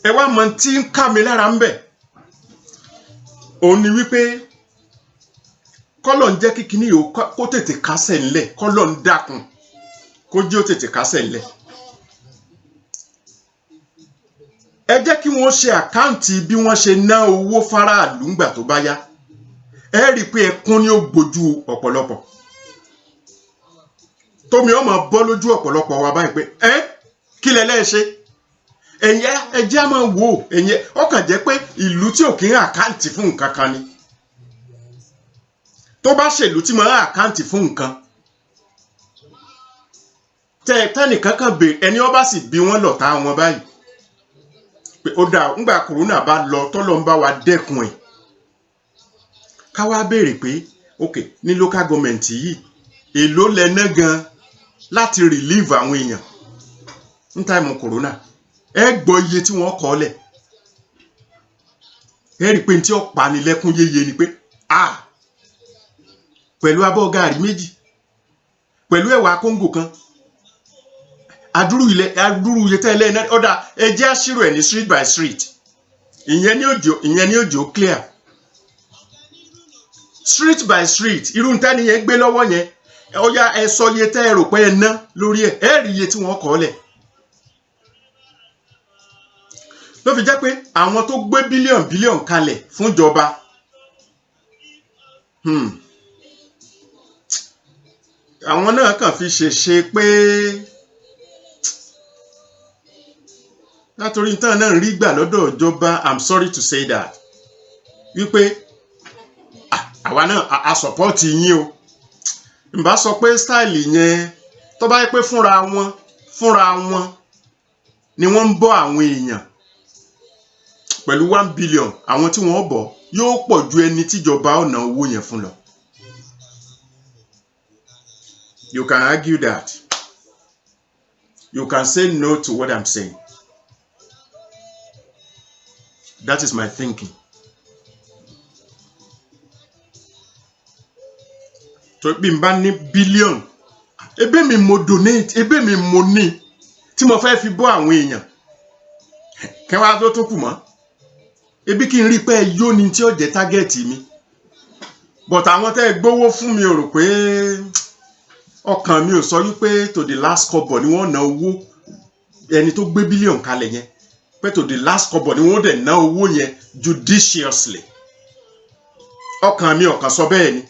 ẹ wá mọ̀ tí ń ká mi lára ń bẹ̀ òun ni wípé kọ́lọ̀ ń jẹ́ kí kíní yìí kó tètè kásẹ̀ ńlẹ̀ kọ́lọ̀ ń dákun kó jẹ́ ó tètè kásẹ̀ ńlẹ̀ ẹ jẹ́ kí wọ́n ṣe àkáǹtì bí wọ́n ṣe ná owó fáráàlú ńgbà tó bá yá ẹ rí i pé ẹkún ni ó gbojú ọ̀pọ̀lọpọ̀ tómi ọmọ bọ́ lójú ọ̀pọ̀lọpọ̀ wa báyìí pé kí lẹ́lẹ́ ṣe ẹ̀yẹ ẹjẹ́ á máa wò ẹ̀yẹ ọkàn jẹ́ pé ìlú tí ò kí ń àkáǹtì fún nǹkan kan ni tó bá ṣèlú tí máa ń àkáǹtì fún nǹkan tẹ́nìkan kan béèrè ẹni ó bá sì bí wọ́n lọ̀tá wọn báyìí pé ó dáa ńgbà kòrónà bá lọ tọ́lọ́ ń bá wa dẹ́kun ẹ̀ ká wá béèrè pé ok ní local government yìí èló lẹ́ná gan láti relieve àwọn èèyàn ní táìmù kòrónà ẹ gbọ́ iye tí wọ́n kọ́ lẹ̀ ẹ rí i pé tí ó panilẹ́kún yéye ni pé pẹ̀lú abọ́ gààrí méjì pẹ̀lú ẹ̀wà kóńgò kan adúrú iye tẹ́lẹ̀ náà ọ̀dà ẹjẹ́ àṣírò ẹ̀ ní street by street ìyẹn ní òjò clear street by street irú nǹkan nìyẹn gbé lọ́wọ́ yẹn ọ̀yà ẹ sọ iye tẹ́ ẹ rò pé ẹ ná lórí ẹ̀ ẹ rí iye tí wọ́n kọ́ lẹ̀ ló fi jẹ́ pé àwọn tó gbé bílíọ̀n kalẹ̀ fúnjọba àwọn náà kàn fi ṣèṣe pé látòrí nǹkan náà rí gbà lọ́dọ̀ ìjọba I'm sorry to say that wípé àwa náà a support yín o n bá sọ pé style yẹn tó bá yẹ pé fúnra wọn ni wọ́n ń bọ́ àwọn èèyàn pẹ̀lú 1 billion àwọn tí wọ́n bọ̀ yóò pọ̀ ju ẹni tíjọba ọ̀nà owó yẹn fún lọ. You can argue that. You can say no to what I'm saying. That is my thinking. tó bí n bá ní bílíọ̀nù ebe mi mo donate ebe mi mo ní tí mo fẹ́ fi bọ́ àwọn èèyàn kẹwàá tó tún kù mọ́ ebi kí n rí pé yóò ní tí ó jẹ́ tágẹ́ẹ̀tì mi but àwọn tẹ́ gbówó fún mi ò rò pé ọkàn mi ò sọ wípé to the last kobo ni wọ́n ná owó ẹni tó gbé bílíọ̀nù kalẹ̀ yẹn pé to the last kobo ni wọ́n dẹ̀ ná owó yẹn judiciously ọkàn mi ọkàn sọ bẹ́ẹ̀ ni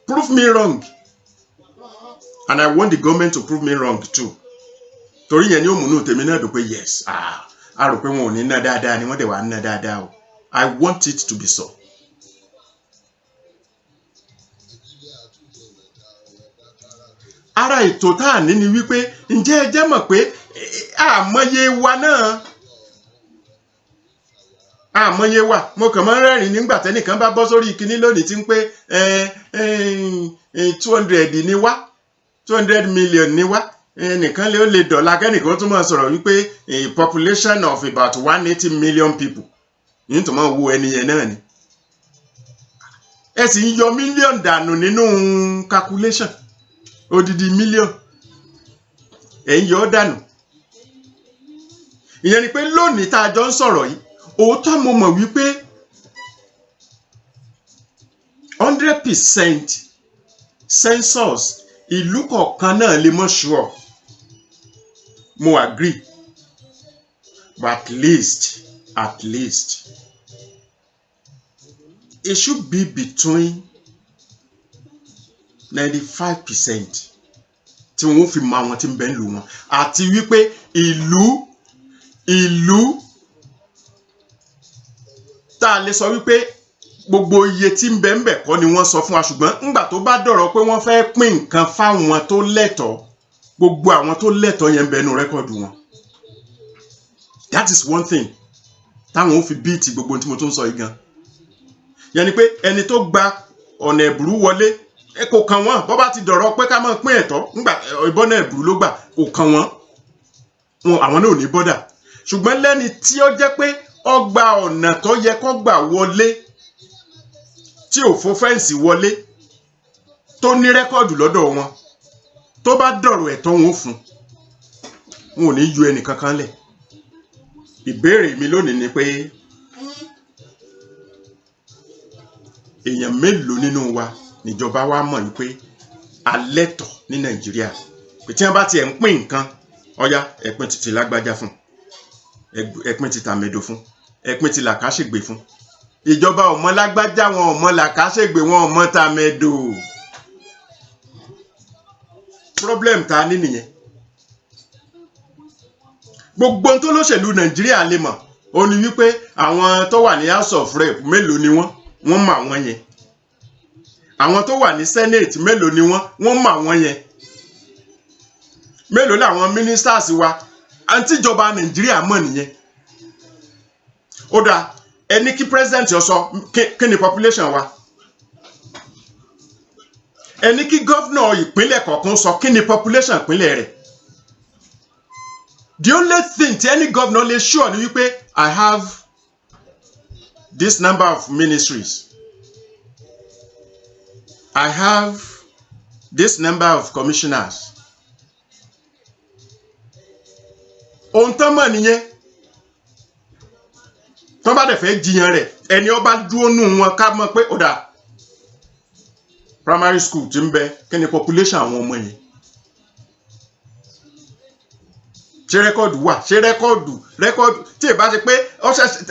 prove me wrong and I want the government to prove me wrong too torí yẹn ni ó múnú tèmi náà dùn pé yes a rò pé wọn ò ní ná dáadáa ni wọ́n dẹ̀ wá ná dáadáa o I want it to be so. Ara ètò tá à ní ni wípé ǹjẹ́ ẹ jẹ́ mọ̀ pé àmọye wa náà àmọye wa mo kàn máa ń rẹ́rìn nígbà tẹ́nìkan bá bọ́ sórí ìkíní lónìí tí ń pé 200 ni wá 200 million ni wá ẹnìkan lè dọ̀la kẹ́nìkan tún máa sọ̀rọ̀ wípé a population of about 180 million people yìí tó máa wo ẹni yẹn náà ni ẹ sì ń yọ mílíọ̀nù dànù nínú calculation odidi mílíọ̀nù ẹ̀ ń yọ ọ́ dànù ìyẹn ni pé lónìí tá a jọ ń sọ̀rọ̀ yìí òótọ́ mo mọ̀ wípé 100% census ìlú kọ̀ọ̀kan náà lè mọ̀ sure mo agree but at least it should be between 95% tí wọ́n fi mọ àwọn tí ń bẹ ń lù wọn àti wípé ìlú tá a lè sọ wípé gbogbo iye tí ń bẹ ń bẹ kọ́ ni wọ́n sọ fún wa ṣùgbọ́n ńgbà tó bá dọ̀rọ̀ pé wọ́n fẹ́ pín nǹkan fáwọn tó lẹ́tọ̀ọ́ gbogbo àwọn tó lẹ́tọ̀ọ́ yẹn ń bẹ nínú rẹ́kọ̀dù wọn. That is one thing táwọn ò fi bíìtì gbogbo tí mo tún sọ yìí gan. Yẹn ni pé ẹni tó gba ọ̀nà ẹ̀bùrú wọlé kò kàn wọ́n bọ́ bá ti dọ̀rọ̀ pé ká máa pín ẹ̀tọ́ ńgbà ìbọn náà ẹ̀bùrú ló gbà kò kàn wọ́n àwọn náà ò ní bọ́dà ṣùgbọ́n lẹ́ni tí ó jẹ́ pé ọgbà ọ̀nà tó yẹ kó gbà wọlé tí ò fò fẹ́ǹsì wọlé tó ní rẹ́kọ̀dù lọ́dọ̀ wọn tó bá dọ̀rọ̀ ẹ̀tọ́ wọn fún wọn ò ní yọ ẹnì kankan lẹ̀ ìbéèrè mi lónìí ni pé èèyàn mélòó nínú wa níjọba wa mọ̀ ní pé alẹ́tọ̀ ní Nàìjíríà pé tí wọ́n bá tiẹ̀ ń pín nǹkan ọ̀yá ẹ̀pín ti lágbájá fún ẹ̀pín ti tàmẹ̀dò fún ẹ̀pín ti làkàṣègbè fún ìjọba ọmọ lágbájá wọn ọmọ làkàṣègbè wọn ọmọ tàmẹ̀dò problem ta ní nìyẹn gbogbo tó lóṣèlú Nàìjíríà lè mọ̀ ó ní wípé àwọn tó wà ní House of Rep mélòó ni wọ́n mọ̀ àwọn yẹn àwọn tó wà ní Senate mélòó ni wọ́n mọ̀ àwọn yẹn mélòó làwọn ministers wa àǹtíjọba Nàìjíríà mọ̀ nìyẹn ó dáa ẹni kí president ó sọ kí ni population wa ẹni kí governor ìpínlẹ̀ kọ̀ọ̀kan sọ kí ni population ìpínlẹ̀ rẹ̀ the only thing tí any governor lè sure ni wípé I have this number of ministries I have this number of commissioners ohun tán mọ̀ nìyẹn tán bá dẹ̀ fẹ́ jiyàn rẹ̀ ẹni ó bá dúró nù wọn ká mọ̀ pé ó dà primary school tí ń bẹ kí ni population àwọn ọmọ yẹn ṣé rẹ́kọ̀dù wà ṣé rẹ́kọ̀dù tí ìbá ti pé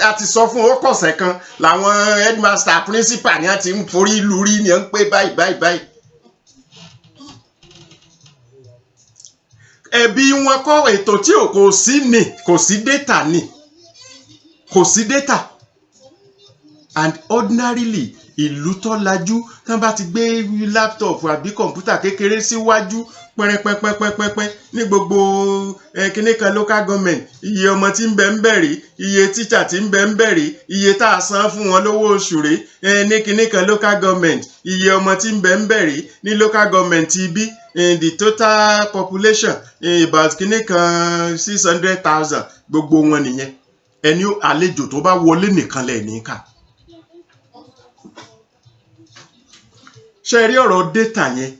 a ti sọ fún ọkọ̀ọ̀sẹ̀ kan làwọn headmaster principal ni a ti ń forí lórí ni a ń pé báyìí ẹ̀bi wọn kọ́ ètò tí kò sí data ni kò sí data and ordinarily ìlú tó lajú tán bá ti gbé laptop àbí kọ̀ǹpútà kékeré síwájú pẹ́rẹ́pẹ́pẹ́pẹ́pẹ́ ní gbogbo kíní kan local government iye ọmọ tí ń bẹ ń bẹ̀rẹ̀ iye teacher tí ń bẹ ń bẹ̀rẹ̀ iye tá a san fún wọn lówó oṣù rẹ̀ ní kíní kan local government iye ọmọ tí ń bẹ ń bẹ̀rẹ̀ ní local government ibi the total population about kíní kan 600,000 gbogbo wọn nìyẹn ẹni àlejò tó bá wọlé nìkan lẹ̀ ní ká. ṣe rí ọ̀rọ̀ data yẹn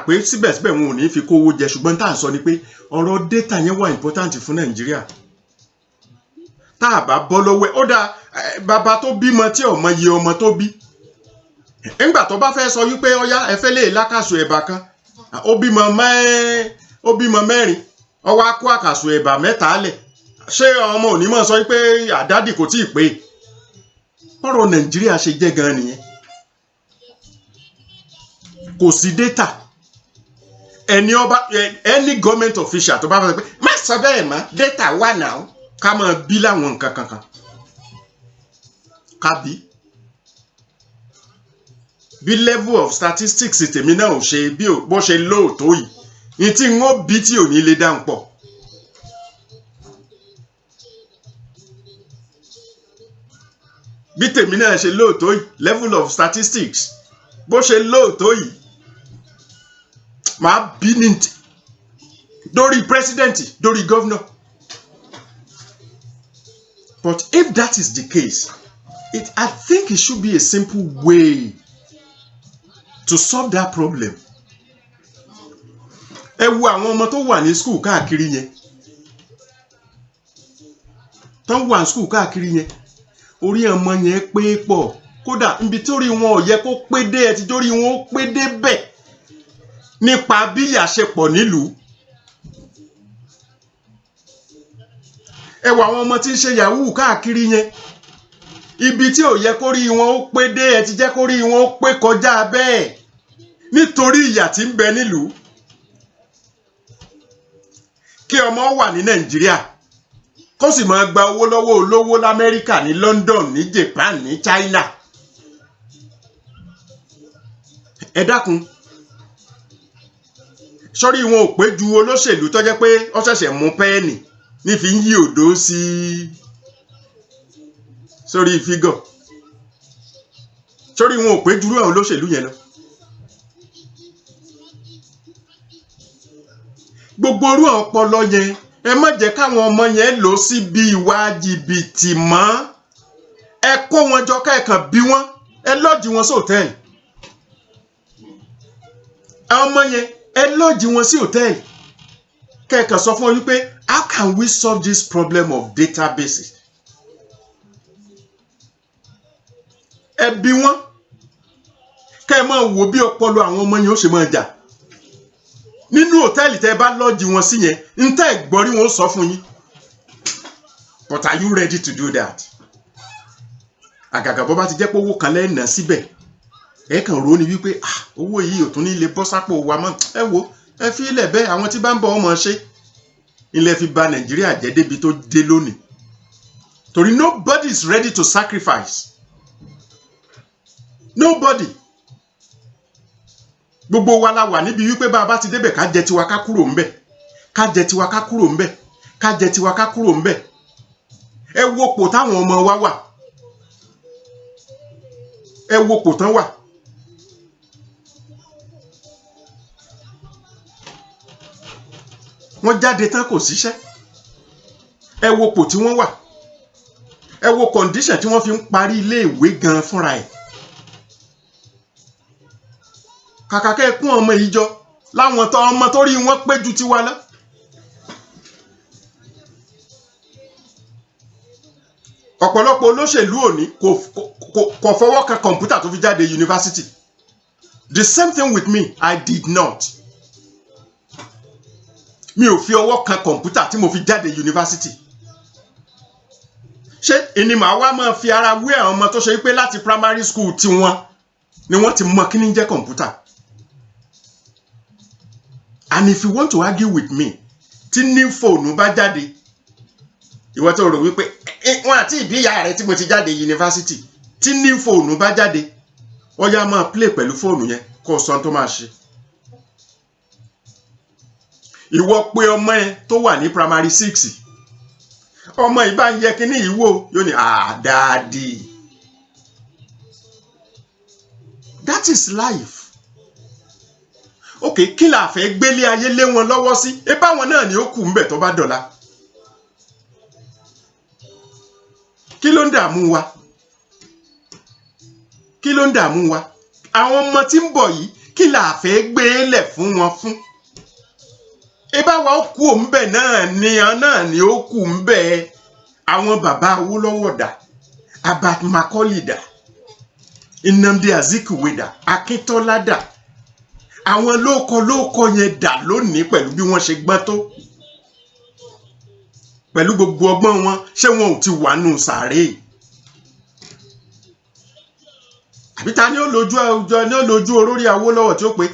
pé síbẹ̀síbẹ̀ wọn ò ní fi kówó jẹ ṣùgbọ́n tá à ń sọ ni pé ọ̀rọ̀ data yẹn wà important fún Nàìjíríà tá a bá bọ́ lọ́wọ́ ó dáa bàbá tó bímọ tí ọmọ iye ọmọ tó bí nígbà tó bá fẹ́ sọ wípé ọyá ẹfẹ́ lè lákàṣù ẹ̀bà kan ó bímọ mẹ́rin ó wá kó àkàṣù ẹ̀bà mẹ́ta lẹ̀ ṣé ọmọ òní mọ̀ sọ wípé àdádì kò tí ì pé ọ̀rọ̀ Nàìjíríà ṣe jẹ́ gan nìyẹn kò sí data any government official tó bá fẹ́ pé má sọ bẹ́ẹ̀ mọ́ data wà náà ká máa bí láwọn nǹkan kankan ká bí level of statistics tèmi náà ò ṣe bí bó ṣe lóòótọ́ yìí ní tí n ó bí tí ò ní lè dáhùn pọ̀ bí tèmi náà ṣe lóòótọ́ yìí level of statistics bó ṣe lóòótọ́ yìí máa bí ní dórí president dórí governor but if that is the case I think it should be a simple way to solve that problem. ẹ wo àwọn ọmọ tó wà ní school káàkiri yẹn tó wà ní school káàkiri yẹn orí ọmọ yẹn pé pọ̀ kódà níbi tí orí wọn ò yẹ kó pé dé ẹ ti dórí wọn ó pé dé bẹ́ẹ̀ nípa bí ìyà ṣe pọ̀ nílùú ẹ wo àwọn ọmọ tí ń ṣe yahoo káàkiri yẹn ibi tí ò yẹ kó rí wọn ó pé dé ẹ ti jẹ́ kó rí wọn ó pé kọjá bẹ́ẹ̀ nítorí ìyà tí ń bẹ nílùú kí ọmọ wà ní Nàìjíríà kó sì máa gba owó lọ́wọ́ olówó l'Amẹ́ríkà ní London ní Japan ní China ẹ dákun sọ́rí wọn ò pé ju olóṣèlú tó jẹ́ pé ó ṣẹ̀ṣẹ̀ mú pẹ́ẹ́nì ní fi ń yí òdó sí sórí fígọ̀ sọ́rí wọn ò pé jurú àwọn olóṣèlú yẹn lọ gbogbo orú ọpọlọ yẹn ẹ má jẹ́ káwọn ọmọ yẹn lò sí bí ìwà jìbìtì mọ́ ẹ kó wọn jọ kẹ́ẹ̀kan bí wọ́n ẹ lọ́ọ̀jì wọn sí hòtẹ́ẹ̀lì àwọn ọmọ yẹn ẹ lọ́ọ̀jì wọn sí hòtẹ́ẹ̀lì kẹ́ẹ̀kan sọ fún ọ wípé how can we solve this problem of databases? ẹ bi wọ́n kẹ́ ẹ máa wò bí ọpọlọ àwọn ọmọ yẹn ó ṣe máa jà nínú hòtẹ́ẹ̀lì tẹ́ ẹ bá lọ́ọ̀jì wọn sí yẹn ń tẹ́ ẹ gbọ́ rí wọn ó sọ fún yín. But are you ready to do that? Àgàgà bó bá ti jẹ́ pé owó kan lẹ́ẹ̀nà síbẹ̀ ẹ kàn rò ó ní wípé owó yìí ò tún ní lè bọ́ sápò wa mọ́, ẹ wo ẹ fi ilẹ̀ bẹ́ẹ̀ àwọn tí bá ń bọ̀ ọmọ ṣe ilẹ̀ fi bà Nàìjíríà jẹ́ débi tó dé lónìí torí nobody is ready to sacrifice. Nobody. Gbogbo wa la wà níbi wípé bá a bá ti débẹ̀ ká jẹ tiwa ká kúrò ńbẹ̀, ká jẹ tiwa ká kúrò ńbẹ̀, ká jẹ tiwa ká kúrò ńbẹ̀. Ẹ wo pò táwọn ọmọ wa wà, ẹ wo pò tán wà. Wọ́n jáde tán kò síṣẹ́, ẹ wo pò tí wọ́n wà, ẹ wo condition tí wọ́n fi ń parí ilé ìwé gan fúnra ẹ̀. Kàkà kẹ́ kún ọmọ yìí jọ láwọn tó ọmọ tó rí wọn pé ju tiwa lọ. Ọ̀pọ̀lọpọ̀ olóṣèlú òní kò fọwọ́ kan kọ̀ǹpútà tó fi jáde yunifásitì. The same thing with me, I did not. Mi ò fi ọwọ́ kan kọ̀ǹpútà tí mo fi jáde yunifásitì. Ṣé ìní màá wá máa fi ara wé àwọn ọmọ tó ṣe pé láti primary school tiwọn ni wọ́n ti mọ kí ní jẹ́ kọ̀ǹpútà? And if you want to argue with me, tí new phone bá jáde, ìwọ tó rò wípé wọn àti ìbíyà rẹ tí mo ti jáde yunifásitì, tí new phone bá jáde, ó yá máa play pẹ̀lú fóònù yẹn kó sọ tó máa ṣe. Ìwọ pé ọmọ ẹ tó wà ní primary 6, ọmọ ìbá ń yẹ kíní ìwò yóò ní daddy. That is life. Okay, kí la fẹ́ gbélé ayé lé wọn lọ́wọ́ sí? Ebá wọn náà ni ó kù ńbẹ̀ tó bá dọ̀la. Kí ló ń dààmú wa? Kí ló ń dààmú wa? Àwọn ọmọ tí ń bọ̀ yìí kí la fẹ́ gbélé fún wọn fún? Ebá wa ó kù ńbẹ̀ náà ni ó kù ńbẹ̀. Àwọn bàbá Awólọ́wọ̀ dà, Abat Macaulay dà, Nnamdi Azikiwe dà, Akíntọ́lá dà. Àwọn lóòkọ yẹn dà lónìí pẹ̀lú bí wọ́n ṣe gbọ́n tó. Pẹ̀lú gbogbo ọgbọ́n wọn, ṣé wọn ò ti wà nù sàárè? Àbí ta ni ó lójú olórí Awólọ́wọ̀ tí ó pé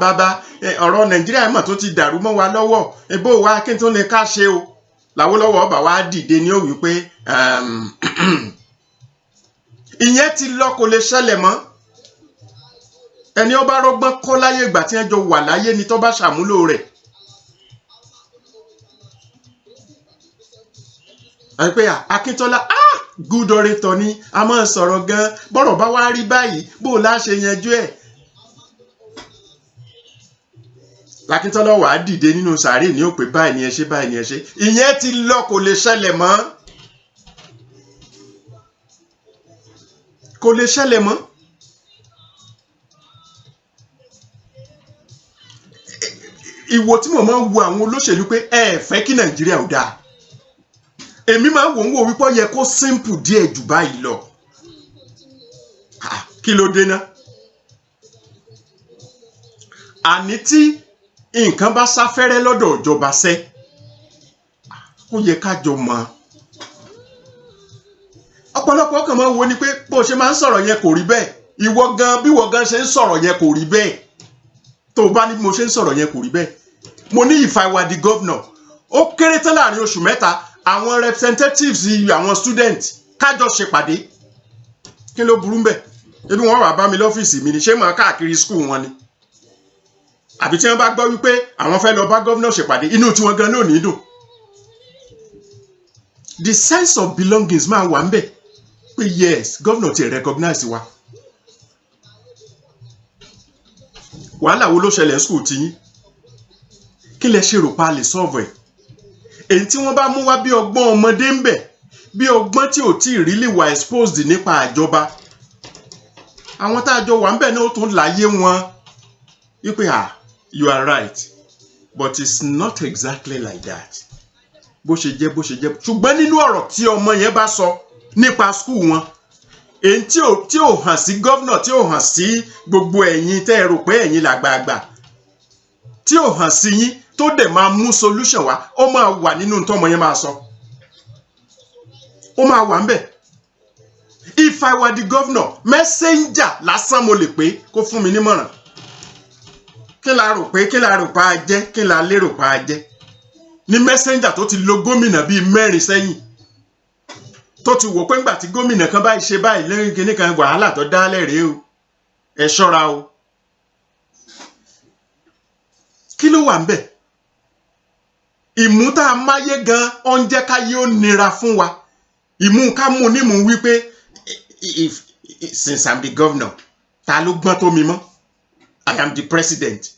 bàbá ọ̀rọ̀ Nàìjíríà mọ̀ tó ti dàrú mọ́ wa lọ́wọ́, ebó wa kí n tó ní ká ṣe o. Làwólọ́wọ̀ ọba wa dìde ni ó wí pé ìyẹn ti lọ kò lè ṣẹlẹ̀ mọ́. Ẹni ó bá rọ́gbọ́n kọ́ láyé ìgbà tí ẹjọ́ wà láyé ni tó bá ṣàmúlò rẹ̀. Àìpé Akíntọ́lá good orator ni a máa sọ̀rọ̀ gan, bọ́rọ̀ bá wá rí báyìí bó la ṣe yanjú ẹ̀. L'Akíntọ́lá wà á dìde nínú sàárè ní ó pé báyìí ni ẹ ṣe, báyìí ni ẹ ṣe. Ìyẹn ti lọ kò lè ṣẹlẹ̀ mọ́. Kò lè ṣẹlẹ̀ mọ́. Ìwò tí mo máa ń wo àwọn olóṣèlú pé ẹ fẹ́ kí Nàìjíríà ò dáa. Èmi máa ń wò wípé ó yẹ kó simple díẹ̀ jù báyìí lọ. Kí ló dé ná? Àní tí nǹkan bá sáfẹ́rẹ́ lọ́dọ̀ ìjọba sẹ́, ó yẹ ká jọ mọ̀. Ọ̀pọ̀lọpọ̀ kan máa ń wo ni pé bó ṣe máa ń sọ̀rọ̀ yẹn kò rí bẹ́ẹ̀. Ìwọ gan bí ìwọ gan ṣe ń sọ̀rọ̀ yẹn kò rí bẹ́ẹ̀. Tó bá ní mo ṣe ń sọ̀rọ̀ yẹn kò rí bẹ́ẹ̀. Mo ní if I were the governor, ó kéré tán láàrin oṣù mẹ́ta àwọn representatives àwọn students kájọ ṣèpàdé. Kí ló burú ńbẹ̀? Ebi wọn wá bá mi lọ́fíìsì mi ni, ṣé màá káàkiri school wọn ni? Àbí tí wọ́n bá gbọ́ wípé àwọn fẹ́ lọ bá governor ṣèpàdé, inú tí wọ́n gan náà ní dùn. The sense of belongings máa wà ńbẹ̀ pé yes, governor ti recognize wa. Wàhálà wo ló ṣẹlẹ̀ school ti yín? Kí lẹ ṣe rò pa lè solve ẹ̀? Èyí tí wọ́n bá mú wá bí ọgbọ́n ọmọdé ń bẹ̀, bí ọgbọ́n tí ò tí really wà exposed nípa àjọba. Àwọn tá a jọ wà ń bẹ̀ náà ó tún láyé wọn wípé you are right. but it's not exactly like that. Bó ṣe jẹ́ ṣùgbọ́n nínú ọ̀rọ̀ tí ọmọ yẹn bá sọ nípa school wọn, èyí tí ò hàn sí governor, tí ò hàn sí gbogbo ẹ̀yin tẹ́ ẹ rò pé ẹ̀yin làgbààgbà, tí ò hàn sí yín tó dẹ̀ máa mú solution wá, ó máa wà nínú tọ́mọ yẹn máa sọ, ó máa wà ńbẹ̀. If I were the governor, messenger lásán mo lè pé kó fún mi nímọ̀ràn. Kí la rò pa á jẹ́, kí la lérò pa á jẹ́. Ní messenger tó ti lo gómìnà bíi 4 sẹ́yìn, tó ti wò pé ńgbà tí gómìnà kan báyìí ṣe báyìí lẹ́yìn kíní kan wàhálà tó dálẹ̀ rèé o, ẹ ṣọ́ra o. Kí ló wà ńbẹ̀? Ìmú tá a máyé gan ó ń jẹ́ káyé ó nira fún wa. Ìmú ká mú nímú wípé since I'm the governor, ta ló gbọ́n tó mi mọ́? I am the president.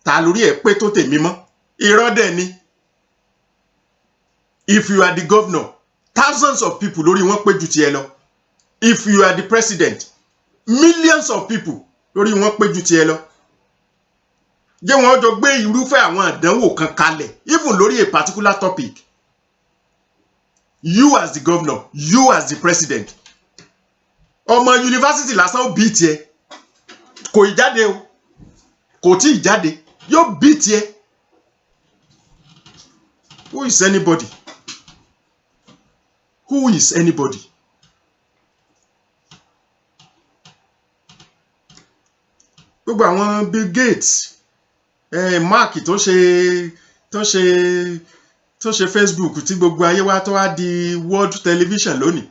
Ta lórí ẹ̀ pé tó tèmi mọ́? Irọ́ dẹ̀ ni. If you are the governor, thousands of people lórí wọn pé ju tiẹ̀ lọ. If you are the president, millions of people lórí wọn pé ju tiẹ̀ lọ. Jẹ́ wọn jọ gbé irúfẹ́ àwọn àdánwò kan kalẹ̀, even lórí a particular topic. You as the governor, you as the president. Ọmọ yunifásitì lásán ó bí tiẹ̀. Kò ì jáde o. Kò tí ì jáde. Yóò bí tiẹ̀. Who is anybody? Who is anybody? Gbogbo àwọn Bill Gates, Mark tó ṣe Facebook tí gbogbo ayé wa tó wá di world television lónìí.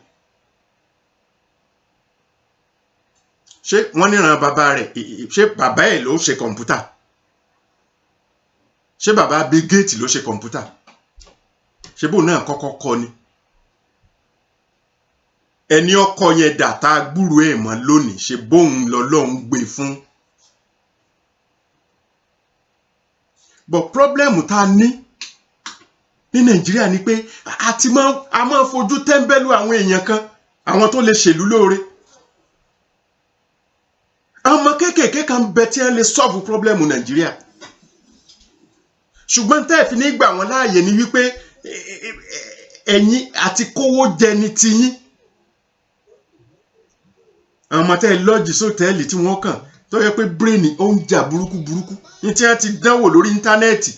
Ṣé wọ́n níran bàbá rẹ̀, ṣé bàbá ẹ̀ ló ṣe kọ̀ǹpútà? Ṣé bàbá Bill Gates ló ṣe kọ̀ǹpútà? Ṣé bó náà kọ́kọ́ kọ́ ni? Ẹni ọkọ yẹn dà tá gbúrò ẹ̀ mọ́ lónìí, ṣe bóun lọ́lọ́run gbé fún. But problem tá ní Nàìjíríà ni pé a máa fojú tẹ́ńbẹ́lú àwọn èèyàn kan, àwọn tó lè ṣèlú lóore. Àwọn kéékèèké kan bẹ tí wọ́n lè solve problem Nàìjíríà. Ṣùgbọ́n tẹ́ fi ní gbà wọ́n láàyè ni wípé ẹ̀yin àti kówó jẹ ní tiyín. Àwọn ọmọ tẹ́ lọ́ọ̀jì sótẹ́ẹ̀lì tí wọ́n kàn tó yẹ pé brain ó ń jà burúkú ní tí wọ́n ti dánwò lórí íńtánẹ́ẹ̀tì.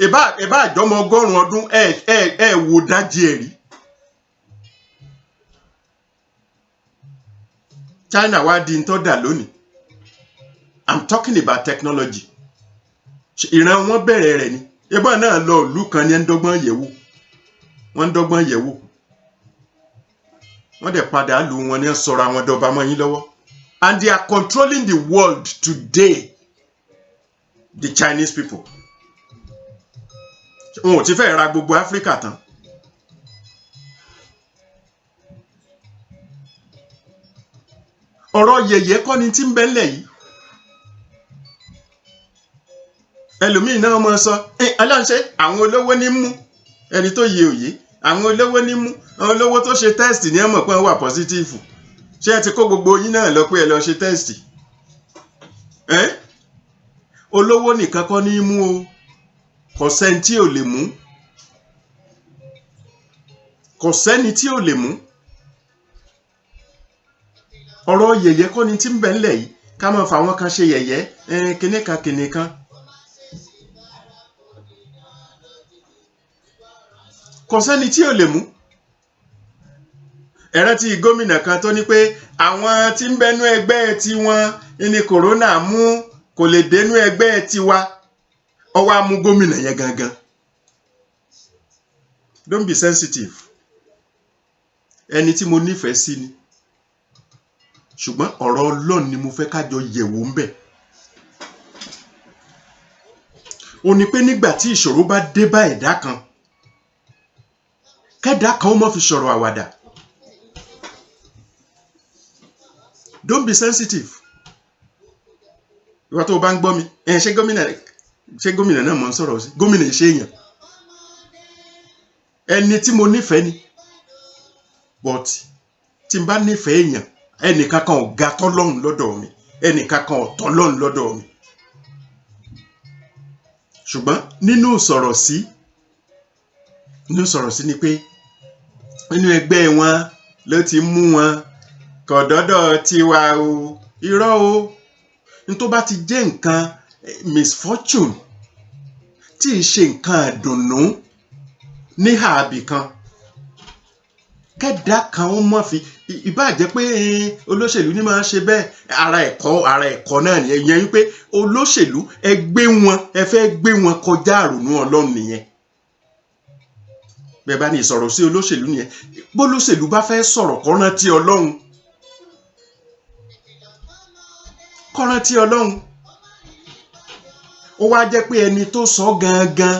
Ẹ̀bá àjọmọ 100 ọdún ẹ wò dájí ẹ̀ rí. China wá di ń tọ́ dà lónìí. I'm talking about technology. Ìran wọn bẹ̀rẹ̀ rẹ̀ ni. Ẹ̀bá náà lọ ìlú kan ní ẹ̀ńdọ́gbọ́n yẹ̀wò. Wọ́n ń dọ́gbọ́n yẹ̀wò. Wọ́n dẹ̀ padà lù wọn ní sọ̀rọ̀ àwọn dọba mọ́ yín lọ́wọ́. And they are controlling the world today. The Chinese people. Wọn ò ti fẹ́ ra gbogbo Áfíríkà tán. Ọ̀rọ̀ yẹ̀yẹ́ kọ́ ni tí ń bẹ ńlẹ̀ yìí. Ẹlòmíì náà mọ̀ sọ, aláǹṣẹ́ àwọn olówó ní mú. Ẹni tó yẹ òye, àwọn olówó ní mú. Àwọn olówó tó ṣe test ní ẹmọ̀ pé wọ́n wà positive. Ṣé ẹ ti kó gbogbo yín náà lọ pé ẹ lọ ṣe test? Olówó nìkan kọ́ ní mú o. Kò sẹ́ni tí ò lè mú. Kò sẹ́ni tí ò lè mú. Ọ̀rọ̀ yẹ̀yẹ́ kọ́ ni tí ń bẹ ńlẹ̀ yìí. Ká máa fà wọ́n kan ṣe yẹ̀yẹ́, kíní kan. Kò sẹ́ni tí ò lè mú. Ẹ rántí gómìnà kan tó ní pé àwọn tí ń bẹnu ẹgbẹ́ tiwọn ní corona mú kò lè dénú ẹgbẹ́ tiwa. Ó wá mú gómìnà yẹn gangan. Don't be sensitive. Ẹni tí mo nífẹ̀ẹ́ sí ni. Ṣùgbọ́n ọ̀rọ̀ Ọlọ́run ni mo fẹ́ kájọ yẹ̀wò ńbẹ̀. Ó ní pé nígbà tí ìṣòro bá dé bá ẹ̀dá kan, kẹ́dá kan ó má fi sọ̀rọ̀ àwàdà. Don't be sensitive. Ìwà tó bá ń gbọ́ mi, ṣé gómìnà náà mọ̀ ń sọ̀rọ̀ sí? Gómìnà ṣe èèyàn. Ẹni tí mo nífẹ̀ẹ́ ni. But tí n bá nífẹ̀ẹ́ èèyàn, ẹnìkan kan ò ga tọ́lọ́run lọ́dọ̀ mi. Ẹnìkan kan ò tọ́lọ́run lọ́dọ̀ mi. ṣùgbọ́n nínú sọ̀rọ̀ sí ni pé nínú ẹgbẹ́ wọn ló ti mú wọn kọ̀dọ́dọ̀ tiwa o irọ́ o ní tó bá ti jẹ́ nǹkan misfortune tí ì ṣe nǹkan àdùnnú ní ààbì kan kẹ́dà kan ó mọ̀ fi ìbá jẹ́ pé olóṣèlú ní máa ń ṣe bẹ́ẹ̀ ara ẹ̀kọ́ náà nìyẹn ìyẹn wípé olóṣèlú ẹ fẹ́ gbé wọn kọjá àrònú Ọlọ́run nìyẹn bẹ́ẹ̀ bá ní ìsọ̀rọ̀ sí olóṣèlú nìyẹn bólóṣèlú bá fẹ́ sọ̀rọ̀ kó rántí Ọlọ́run ó wá jẹ́ pé ẹni tó sọ gangan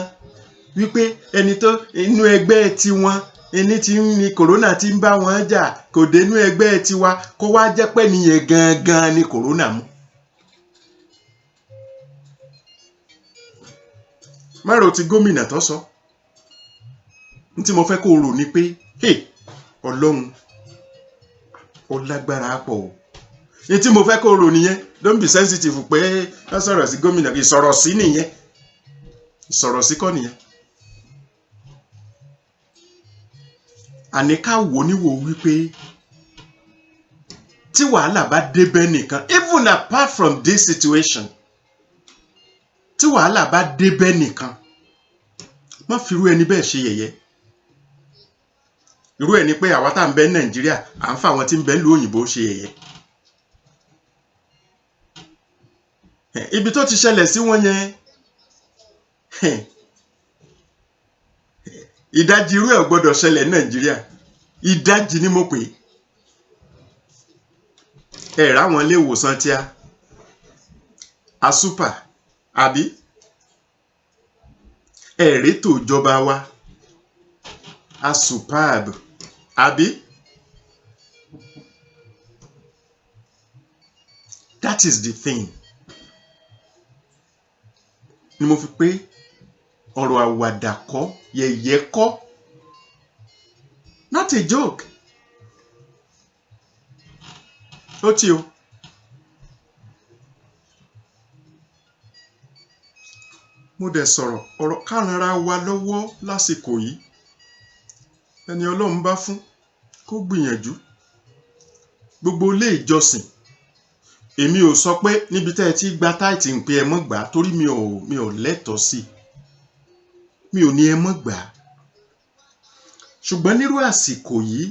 wípé ẹni tó inú ẹgbẹ́ tiwọn ẹni tí ní kòrónà tí ń bá wọn jà kò dénú ẹgbẹ́ tiwa kó wá jẹ́ pé nìyẹn gangan ni kòrónà mú. márùn ti gómìnà tó sọ ní tí mo fẹ́ kó rò ní pé Ọlọ́run ó lágbára pọ̀ o ní tí mo fẹ́ kó rò nìyẹn don't be sensitive pé wọ́n sọ̀rọ̀ sí gómìnà ìsọ̀rọ̀ sí nìyẹn ìsọ̀rọ̀ sí kọ́ nìyẹn. àní ká wò níwò wípé tí wàhálà bá débẹ̀ nìkan even apart from this situation tí wàhálà bá débẹ̀ nìkan má fi irú ẹni bẹ́ẹ̀ ṣe yẹ̀yẹ́ irú ẹni pé àwa tá à ń bẹ Nàìjíríà à ń fa àwọn tí ń bẹ ìlú òyìnbó ṣe yẹ̀yẹ́ ibi tó ti ṣẹlẹ̀ sí wọn yẹn ìdajì irú ẹ̀ ò gbọ́dọ̀ ṣẹlẹ̀ ní Nàìjíríà ìdajì ni mo pè ẹ ráwọn ilé ìwòsàn tí a super àbí ẹ̀rẹ́tò ìjọba wa a superb àbí that is the thing ni mo fi pé ọ̀rọ̀ àwàdà kọ́ yẹ̀yẹ́ kọ́ not a joke ó tí o mo dẹ̀ sọ̀rọ̀ ọ̀rọ̀ kárànra wa lọ́wọ́ lásìkò yìí ẹni Ọlọ́run bá fún kó gbìyànjú gbogbo ilé ìjọsìn èmi ò sọ pé níbi tẹ́ ẹ ti gba táìtì ń pe ẹ mọ́ gbà torí mi ò lẹ́tọ̀ọ́ sí mi ò ní ẹ mọ́ gbà ṣùgbọ́n nírú àsìkò yìí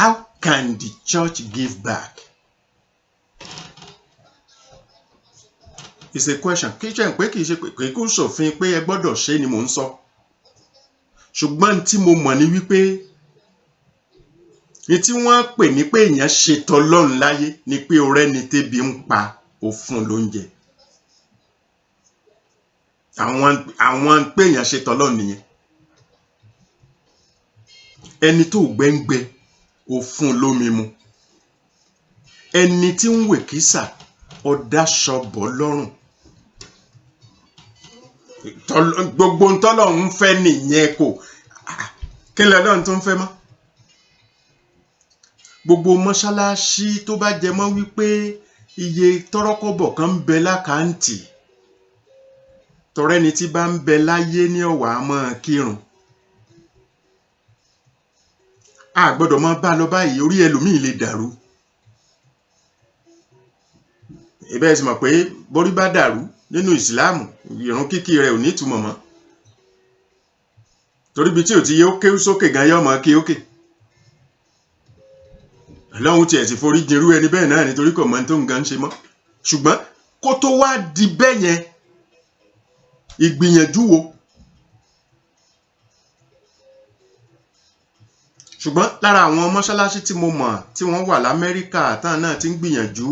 how can the church give back? It's a question. Kì í ṣe pé kó ṣòfin pé ẹ gbọ́dọ̀ ṣe ni mò ń sọ ṣùgbọ́n tí mo mọ̀ ní wípé ní tí wọ́n pè ní pé èèyàn ṣe tọlọ́run láyé ni pé ọ̀rẹ́ ni tébi ń pa òfun lóúnjẹ àwọn pé èèyàn ṣe tọlọ́run nìyẹn ẹni tó gbẹ́ngbẹ́ òfun lómi mu ẹni tí ń wè kísà ọ̀dáṣọbọ̀ lọ́rùn gbogbo ntọ́lọ́run fẹ́ nìyẹn kò kí lọ́lọ́run tó ń fẹ́ mọ́ gbogbo mọ́ṣáláṣí tó bá jẹ mọ́ wípé iye tọ́rọ́kọ́bọ̀ kan ń bẹ lákàntì tọrẹ́ni tí bá ń bẹ láyé ní ọ̀wà máa kírun a gbọ́dọ̀ máa bá lọ báyìí orí ẹlòmíì lè dàrú ìbẹ́ sì mọ̀ pé borí bá dàrú nínú ìsìláàmù ìrun kíkí rẹ̀ ò ní ìtumọ̀ mọ́ torí bí tí ò ti yé ó kéwú sókè gan yọ́ mọ́ kí ókè Ọlọ́run tiẹ̀ sì forí jinrú ẹni bẹ́ẹ̀ náà nítorí kò mọ̀ tó ń gan ṣe mọ́ ṣùgbọ́n kó tó wá di bẹ́ẹ̀ yẹn ìgbìyànjú wo ṣùgbọ́n lára àwọn mọ́ṣáláṣí tí mo mọ̀ tí wọ́n wà l'Amẹ́ríkà táwọn náà ti ń gbìyànjú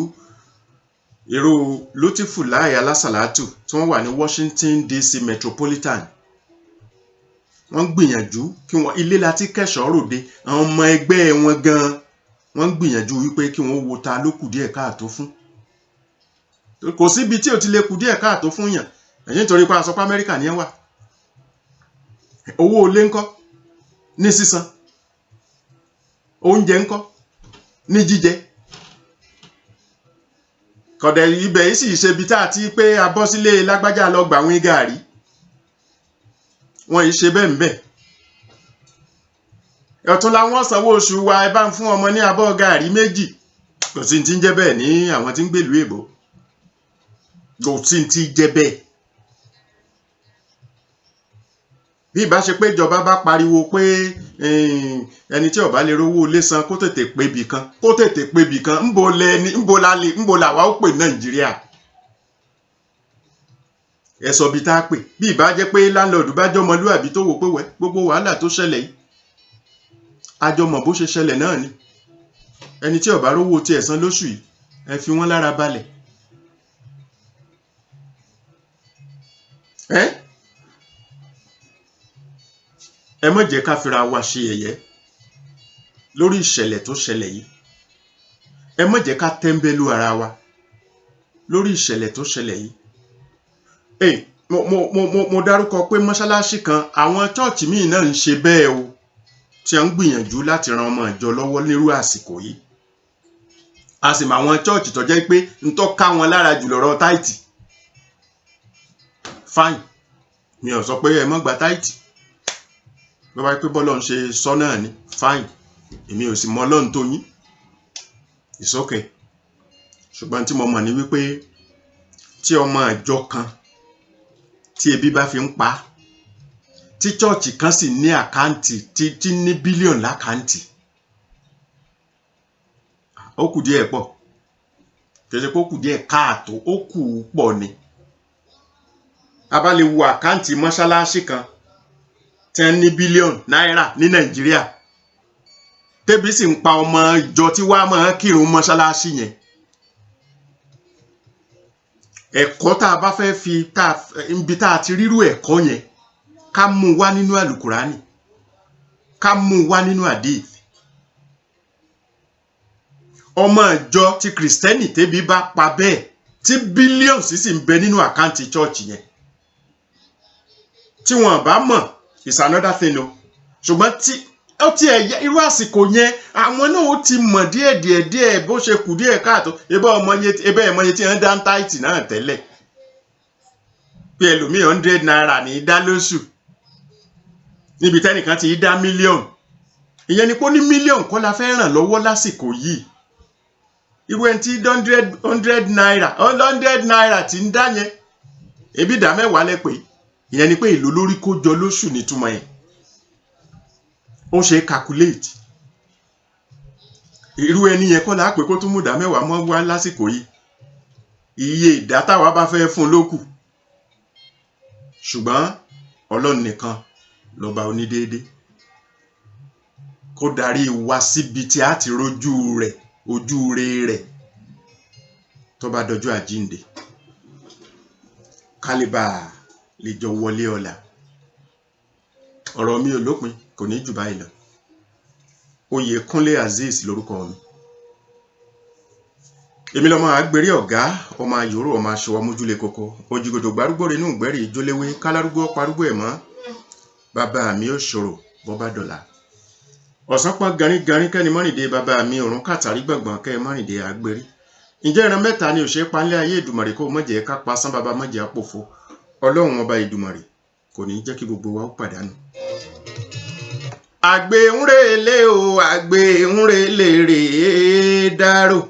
èrò Lótífùláì alásàlátù tí wọ́n wà ní Washington DC Metropolitan wọ́n gbìyànjú kí wọ́n ilé láti kẹ́ṣọ́ ròde àwọn ọmọ ẹgbẹ́ wọn gan wọ́n gbìyànjú wípé kí wọ́n wo ta ló kù díẹ̀ káàtó fún kò síbi tí ò ti lè kù díẹ̀ káàtó fún yàn ẹ̀yìn torí pa àsọpá Amẹ́ríkà ní ẹ̀ wà owó olé ńkọ́ ní sísan oúnjẹ ńkọ́ ní jíjẹ kọ̀dẹ̀ ibẹ̀ yìí sì ṣe ibi tá a ti pé a bọ́ sílé lágbájá lọ gbà wín gàrí wọn yìí ṣe bẹ́ẹ̀ ń bẹ̀. ọ̀tún làwọn sanwó oṣù wa ẹ bá ń fún ọmọ ní abọ́ gàrí méjì kò sí ti ń jẹ́ bẹ́ẹ̀ ní àwọn tí ń gbèlú èbó kò sí ti jẹ́ bẹ́ẹ̀. bí ìbá ṣe pé ìjọba bá pariwo pé ẹni tí ó bá lè rówó ilé san kó tètè pébi kan ńbo làwa ó pè Nàìjíríà ẹ sọ bí tá a pè bí ìbá jẹ́ pé láńlọ́ọ̀dù bá jọmọlúàbí tó wò pé wẹ́ gbogbo wàhálà tó ṣẹlẹ̀ yìí àjọmọ̀ bó ṣe ṣẹlẹ̀ náà ni ẹni tí ó bá rówó tiẹ̀ san lóṣù yìí ẹ fi wọ́n lára balẹ̀. ẹ má jẹ́ ká fira wa ṣe yẹ̀yẹ́ lórí ìṣẹ̀lẹ̀ tó ṣẹlẹ̀ yìí ẹ má jẹ́ ká tẹ́ńbẹ́lú ara wa lórí ìṣẹ̀lẹ̀ tó ṣẹlẹ̀ yìí. mo dárúkọ pé mọ́ṣáláṣí kan àwọn chọ́ọ̀chì míì náà ń ṣe bẹ́ẹ̀ o tí a ń gbìyànjú láti ran ọmọ ìjọ lọ́wọ́ nírú àsìkò yìí a sì mọ àwọn chọ́ọ̀chì tó jẹ́ pé ń tọ́ ká wọn lára jù lọ́rọ̀ táìtì fine mi ò sọ pé ẹ má gba táìtì bí wọ́n bá pé bọ́lọ̀ ń ṣe sọ náà ni fine èmi ò sì mọ Ọlọ́run tó yín it's okay ṣùgbọ́n tí mo mọ̀ ní wípé tí ọmọ ìjọ kan tí ebi bá fi ń pa tí chọ́ọ̀chì kan sì ní àkáǹtì tí ní bílíọ̀nù lákáǹtì ó kù díẹ̀ pọ̀ kì í ṣe pé ó kù díẹ̀ káàtó ó kù pọ̀ ni a bá lè wo àkáǹtì mọ́ṣáláṣí kan 10 bílíọ̀nù náírà ní Nàìjíríà tẹ́bí sì ń pa ọmọ ìjọ tí wàá máa kírun mọ́ṣáláṣí yẹn ẹ̀kọ́ tá a bá fẹ́ fi ibi tá a ti rírú ẹ̀kọ́ yẹn ká mú wá nínú àlùkùránì ká mú wá nínú àdíìf ọmọ ìjọ ti kìrìsìtẹ́nì tẹ́bí bá pa bẹ́ẹ̀ tí bílíọ̀nù sì ń bẹ nínú àkáǹtì chọ́ọ̀chì yẹn tí wọ́n bá mọ̀ is another thing o ṣùgbọ́n tí ó ti ẹ̀yẹ irú àsìkò yẹn àwọn náà ó ti mọ̀ díẹ̀ bó ṣe kù díẹ̀ káàtó ebe ẹ̀mọye tí wọ́n dá ń táìtì náà tẹ́lẹ̀ pé ẹlòmíì 100 náírà ní í dá lóṣù níbi tẹ́nìkan ti dá mílíọ̀nù ìyẹn ni pé ó ní mílíọ̀nù kọ́ la fẹ́ ràn lọ́wọ́ lásìkò yìí irú ẹni tí 100 náírà ti ń dá yẹn ebi ìdá mẹ́wàá lẹ pé ìyẹn ni pé èlò lórí kó jọ lóṣù nítumọ̀ yẹn ó ṣe calculate irú ẹni yẹn kọ́ la pé kó tún mú ìdá mẹ́wàá mọ́ wá lásìkò yìí iye ìdá táwa bá fẹ́ fún lókù ṣùgbọ́n Ọlọ́run nìkan lọ́ba onídéédé kó darí wa síbi tí a ti rojú rẹ̀ ojú rẹ̀ tó bá dọjọ́ àjíǹde kálíbà lè jọ wọlé ọ̀la ọ̀rọ̀ mi ò lópin kò ní jù báyìí lọ Oyèkúnlé Azeez lórúkọ mi èmi lọ́mọ àgbèrè ọ̀gá ọmọ ayòrò ọmọ aṣọ amójúlé koko òjìgòdò gbárúgbó rẹ̀ inú ìgbẹ́rì ìjóléwé kálárúgbó parúgbó ẹ̀ mọ́ bàbá mi ò ṣòro bọ́bá dọ̀là ọ̀sán pọ́n garígarí kẹ́ni mọ́rìndé bàbá mi òrùn kàtàrí gbọ̀ngbọ̀n kẹ́ mọ́rìndé àgbèrè ǹjẹ́ ìran mẹ́ta ni òṣèré panlé ayé Èdùmàrè kó mọ̀jẹ̀ ká pa sán bàbá mọ̀jẹ̀ àpòfo Ọlọ́run ọba Èdùmàrè kò ní jẹ́ kí gbogbo wa ó pàdánù. àgbẹ̀ ń relé o àgbẹ̀ ń relé rèé dárò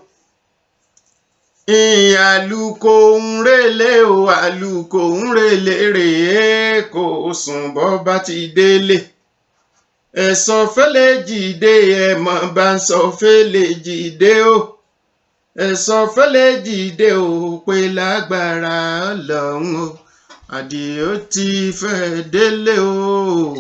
àlùkò ń relé o àlùkò ń relé rèé kò sùn bọ́ bá ti délé ẹ̀sọ́ fẹ́lẹ́ jìde ẹ̀mọ́ bá ń sọ fẹ́lẹ́ jìde o ẹ̀sọ́ fẹ́lẹ́ jìde o pé lágbára Ọlọ́run o àdìó ti fẹ́ délé o.